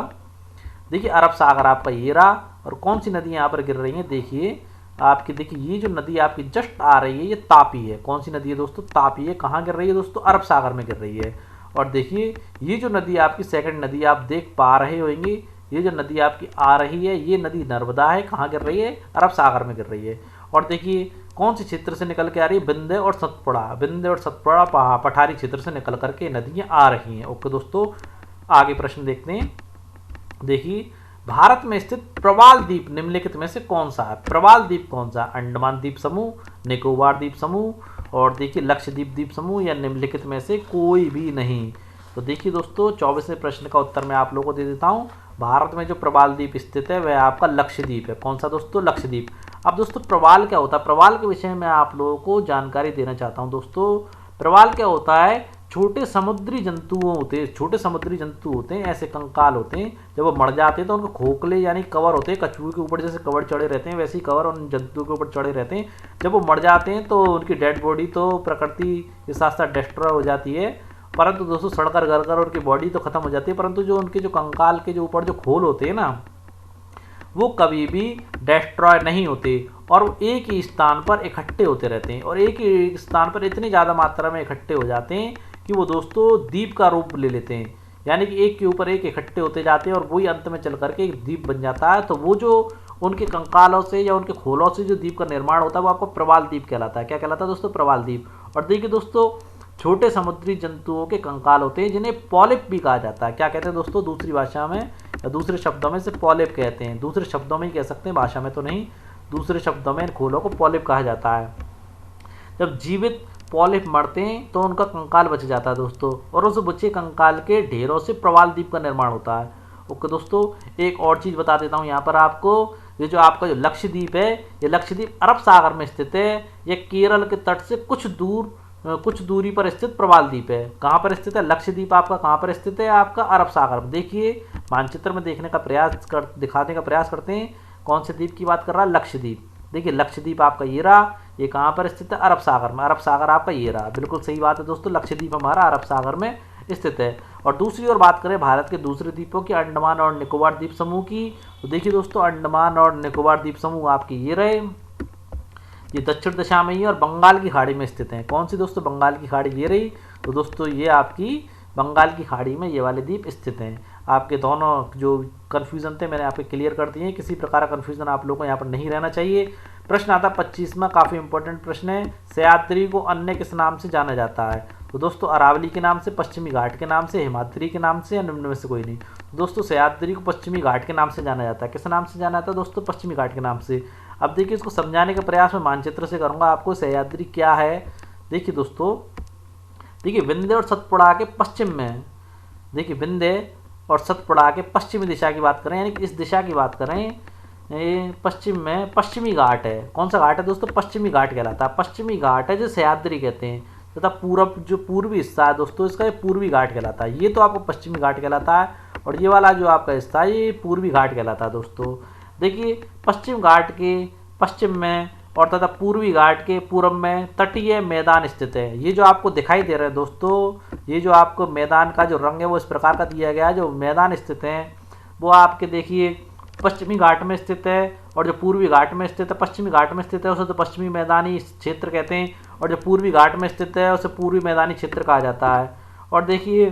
S1: देखिए अरब सागर आपका ये रहा, और कौन सी नदी यहाँ पर गिर रही हैं? देखिए आपकी, देखिए ये जो नदी आपकी जस्ट आ रही है ये तापी है। कौन सी नदी है दोस्तों? तापी है। कहाँ गिर रही है दोस्तों? अरब सागर में गिर रही है। और देखिए ये जो नदी आपकी सेकंड नदी आप देख पा रहे होंगे, ये जो नदी आपकी आ रही है ये नदी नर्मदा है। कहाँ गिर रही है? अरब सागर में गिर रही है। और देखिए कौन से क्षेत्र से निकल के आ रही है? विंध्य और सतपुड़ा, विंध्य और सतपुड़ा पठारी क्षेत्र से निकल करके नदियां आ रही हैं। ओके दोस्तों, आगे प्रश्न देखते हैं। देखिए, भारत में स्थित प्रवाल द्वीप निम्नलिखित में से कौन सा है? प्रवाल द्वीप कौन सा? अंडमान द्वीप समूह, निकोबार द्वीप समूह और देखिए लक्षद्वीप द्वीप समूह, या निम्नलिखित में से कोई भी नहीं। तो देखिए दोस्तों, 24वें प्रश्न का उत्तर मैं आप लोगों को दे देता हूँ। भारत में जो प्रवाल द्वीप स्थित है वह आपका लक्षद्वीप है। कौन सा दोस्तों? लक्षद्वीप। अब दोस्तों प्रवाल क्या होता है? प्रवाल के विषय में आप लोगों को जानकारी देना चाहता हूँ दोस्तों। प्रवाल क्या होता है? छोटे समुद्री जंतु होते हैं, छोटे समुद्री जंतु होते हैं, ऐसे कंकाल होते हैं, जब वो मर जाते हैं तो उनको खोखले यानी कवर होते हैं, कछुए के ऊपर जैसे कवर चढ़े रहते हैं वैसे ही कवर उन जंतुओं के ऊपर चढ़े रहते हैं। जब वो मर जाते हैं तो उनकी डेड बॉडी तो प्रकृति के साथ साथ डिस्ट्रॉय हो जाती है, परंतु दोस्तों सड़कर गलकर उनकी बॉडी तो खत्म हो जाती है, परंतु जो उनके जो कंकाल के जो ऊपर जो खोल होते हैं ना, वो कभी भी डिस्ट्रॉय नहीं होते और वो एक ही स्थान पर इकट्ठे होते रहते हैं, और एक ही स्थान पर इतनी ज़्यादा मात्रा में इकट्ठे हो जाते हैं कि वो दोस्तों द्वीप का रूप ले लेते हैं, यानी कि एक के ऊपर एक इकट्ठे होते जाते हैं और वही अंत में चल करके एक द्वीप बन जाता है। तो वो जो उनके कंकालों से या उनके खोलों से जो द्वीप का निर्माण होता है वो आपको प्रवाल द्वीप कहलाता है। क्या कहलाता है दोस्तों? प्रवाल द्वीप। और देखिए दोस्तों, छोटे समुद्री जंतुओं के कंकाल होते हैं जिन्हें पॉलिप भी कहा जाता है। क्या कहते हैं दोस्तों? दूसरी भाषा में या दूसरे शब्दों में से पॉलिप कहते हैं। दूसरे शब्दों में ही कह सकते हैं, भाषा में तो नहीं, दूसरे शब्दों में इन खोलों को पॉलिप कहा जाता है। जब जीवित पॉलिप मरते हैं तो उनका कंकाल बच जाता है दोस्तों, और उस बचे कंकाल के ढेरों से प्रवाल द्वीप का निर्माण होता है। ओके दोस्तों, एक और चीज़ बता देता हूँ यहाँ पर आपको। ये जो आपका जो लक्षद्वीप है, ये लक्षद्वीप अरब सागर में स्थित है। ये केरल के तट से कुछ दूरी पर स्थित प्रवाल द्वीप है। कहाँ पर स्थित है? लक्षद्वीप आपका कहाँ पर स्थित है? आपका अरब सागर में। देखिए मानचित्र में देखने का दिखाने का प्रयास करते हैं। कौन से द्वीप की बात कर रहा है? लक्षद्वीप। देखिए लक्षद्वीप आपका ये रहा, ये कहाँ पर स्थित है? अरब सागर में। अरब सागर आपका ये रहा, बिल्कुल सही बात है दोस्तों, लक्षद्वीप हमारा अरब सागर में स्थित है। और दूसरी ओर बात करें भारत के दूसरे द्वीपों की, अंडमान और निकोबार द्वीप समूह की, तो देखिए दोस्तों अंडमान और निकोबार द्वीप समूह आपके ये रहे, ये दक्षिण दिशा में ही और बंगाल की खाड़ी में स्थित हैं। कौन सी दोस्तों? बंगाल की खाड़ी ये रही। तो दोस्तों ये आपकी बंगाल की खाड़ी में ये वाले द्वीप स्थित हैं। आपके दोनों जो कन्फ्यूज़न थे मैंने आपके क्लियर कर दिए हैं, किसी प्रकार का कन्फ्यूज़न आप लोगों को यहाँ पर नहीं रहना चाहिए। प्रश्न आता 25वां, काफ़ी इंपॉर्टेंट प्रश्न है। सह्याद्री को अन्य किस नाम से जाना जाता है? तो दोस्तों अरावली के नाम से, पश्चिमी घाट के नाम से, हिमाद्री के नाम से, या निम्न में से कोई नहीं। तो दोस्तों सह्याद्री को पश्चिमी घाट के नाम से जाना जाता है। किस नाम से जाना जाता है दोस्तों? पश्चिमी घाट के नाम से। अब देखिए इसको समझाने का प्रयास मैं मानचित्र से करूंगा आपको। सह्याद्री क्या है? देखिए दोस्तों, देखिए विंध्य और सतपुड़ा के पश्चिम में, देखिए विंध्य और सतपुड़ा के पश्चिमी दिशा की बात करें, यानी कि इस दिशा की बात करें, पश्चिम में पश्चिमी घाट है। कौन सा घाट है दोस्तों? पश्चिमी घाट कहलाता है। पश्चिमी घाट है जो सह्याद्री कहते हैं, तथा पूरब जो पूर्वी हिस्सा है दोस्तों इसका, ये पूर्वी घाट कहलाता है। ये तो आपको पश्चिमी घाट कहलाता है, और ये वाला जो आपका हिस्सा है ये पूर्वी घाट कहलाता है दोस्तों। देखिए पश्चिम घाट के पश्चिम में और तथा पूर्वी घाट के पूर्व में तटीय मैदान स्थित है। ये जो आपको दिखाई दे रहा है दोस्तों, ये जो आपको मैदान का जो रंग है वो इस प्रकार का दिया गया है। जो मैदान स्थित हैं वो आपके देखिए पश्चिमी घाट में स्थित है, और जो पूर्वी घाट में स्थित है, पश्चिमी घाट में स्थित है उसे तो पश्चिमी मैदानी क्षेत्र कहते हैं, और जो पूर्वी घाट में स्थित है उसे पूर्वी मैदानी क्षेत्र कहा जाता है। और देखिए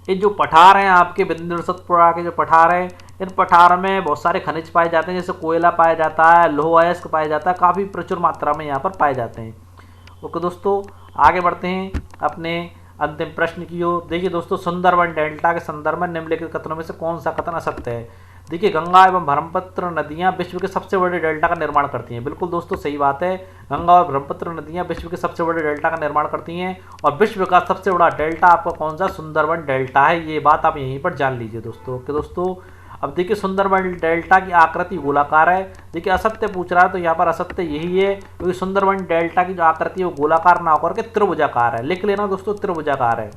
S1: ये जो पठार हैं आपके विंध्य और सतपुड़ा के जो पठार हैं, इन पठार में बहुत सारे खनिज पाए जाते हैं, जैसे कोयला पाया जाता है, लौह अयस्क पाया जाता है, काफ़ी प्रचुर मात्रा में यहाँ पर पाए जाते हैं। ओके दोस्तों, आगे बढ़ते हैं अपने अंतिम प्रश्न की ओर। देखिए दोस्तों, सुंदरबन डेल्टा के संदर्भ में निम्नलिखित कथनों में से कौन सा कथन असत्य है? देखिए गंगा एवं ब्रह्मपुत्र नदियाँ विश्व के सबसे बड़े डेल्टा का निर्माण करती हैं। बिल्कुल दोस्तों सही बात है, गंगा और ब्रह्मपुत्र नदियाँ विश्व के सबसे बड़े डेल्टा का निर्माण करती हैं, और विश्व का सबसे बड़ा डेल्टा आपका कौन सा? सुंदरबन डेल्टा है। ये बात आप यहीं पर जान लीजिए दोस्तों। ओके दोस्तों, अब देखिए सुंदरबन डेल्टा की आकृति गोलाकार है। देखिए असत्य पूछ रहा है तो यहाँ पर असत्य यही है, क्योंकि सुंदरबन डेल्टा की जो आकृति है वो गोलाकार ना होकर के त्रिभुजाकार है। लिख लेना दोस्तों, त्रिभुजाकार है।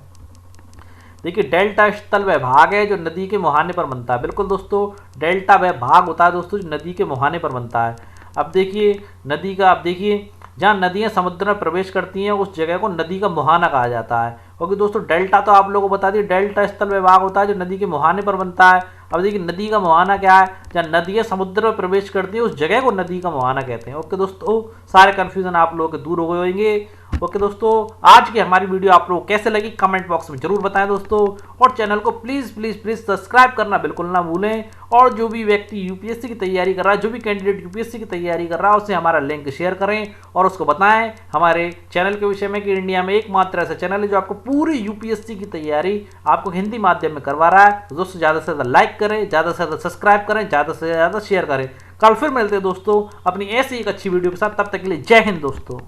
S1: देखिए डेल्टा स्थल वह भाग है जो नदी के मुहाने पर बनता है। बिल्कुल दोस्तों, डेल्टा वह भाग होता है दोस्तों जो नदी के मुहाने पर बनता है। अब देखिए नदी का, अब देखिए जहाँ नदियाँ समुद्र में प्रवेश करती हैं उस जगह को नदी का मुहाना कहा जाता है। क्योंकि दोस्तों डेल्टा तो आप लोगों को बता दिए, डेल्टा स्थल वह भाग होता है जो नदी के मुहाने पर बनता है। अब देखिए नदी का मुहाना क्या है? जहाँ नदियाँ समुद्र में प्रवेश करती है उस जगह को नदी का मुहाना कहते हैं। ओके दोस्तों, सारे कन्फ्यूजन आप लोगों के दूर हो गए होंगे। ओके दोस्तों, आज की हमारी वीडियो आप लोगों को कैसे लगी कमेंट बॉक्स में जरूर बताएं दोस्तों, और चैनल को प्लीज प्लीज प्लीज सब्सक्राइब करना बिल्कुल ना भूलें। और जो भी व्यक्ति यूपीएससी की तैयारी कर रहा है, जो भी कैंडिडेट यूपीएससी की तैयारी कर रहा है, उसे हमारा लिंक शेयर करें और उसको बताएं हमारे चैनल के विषय में कि इंडिया में एकमात्र ऐसा चैनल है जो आपको पूरी यूपीएससी की तैयारी आपको हिंदी माध्यम में करवा रहा है। तो दोस्तों ज़्यादा से ज़्यादा लाइक करें, ज़्यादा से ज़्यादा सब्सक्राइब करें, ज़्यादा से ज़्यादा शेयर करें। कल फिर मिलते हैं दोस्तों अपनी ऐसी एक अच्छी वीडियो के साथ, तब तक के लिए जय हिंद दोस्तों।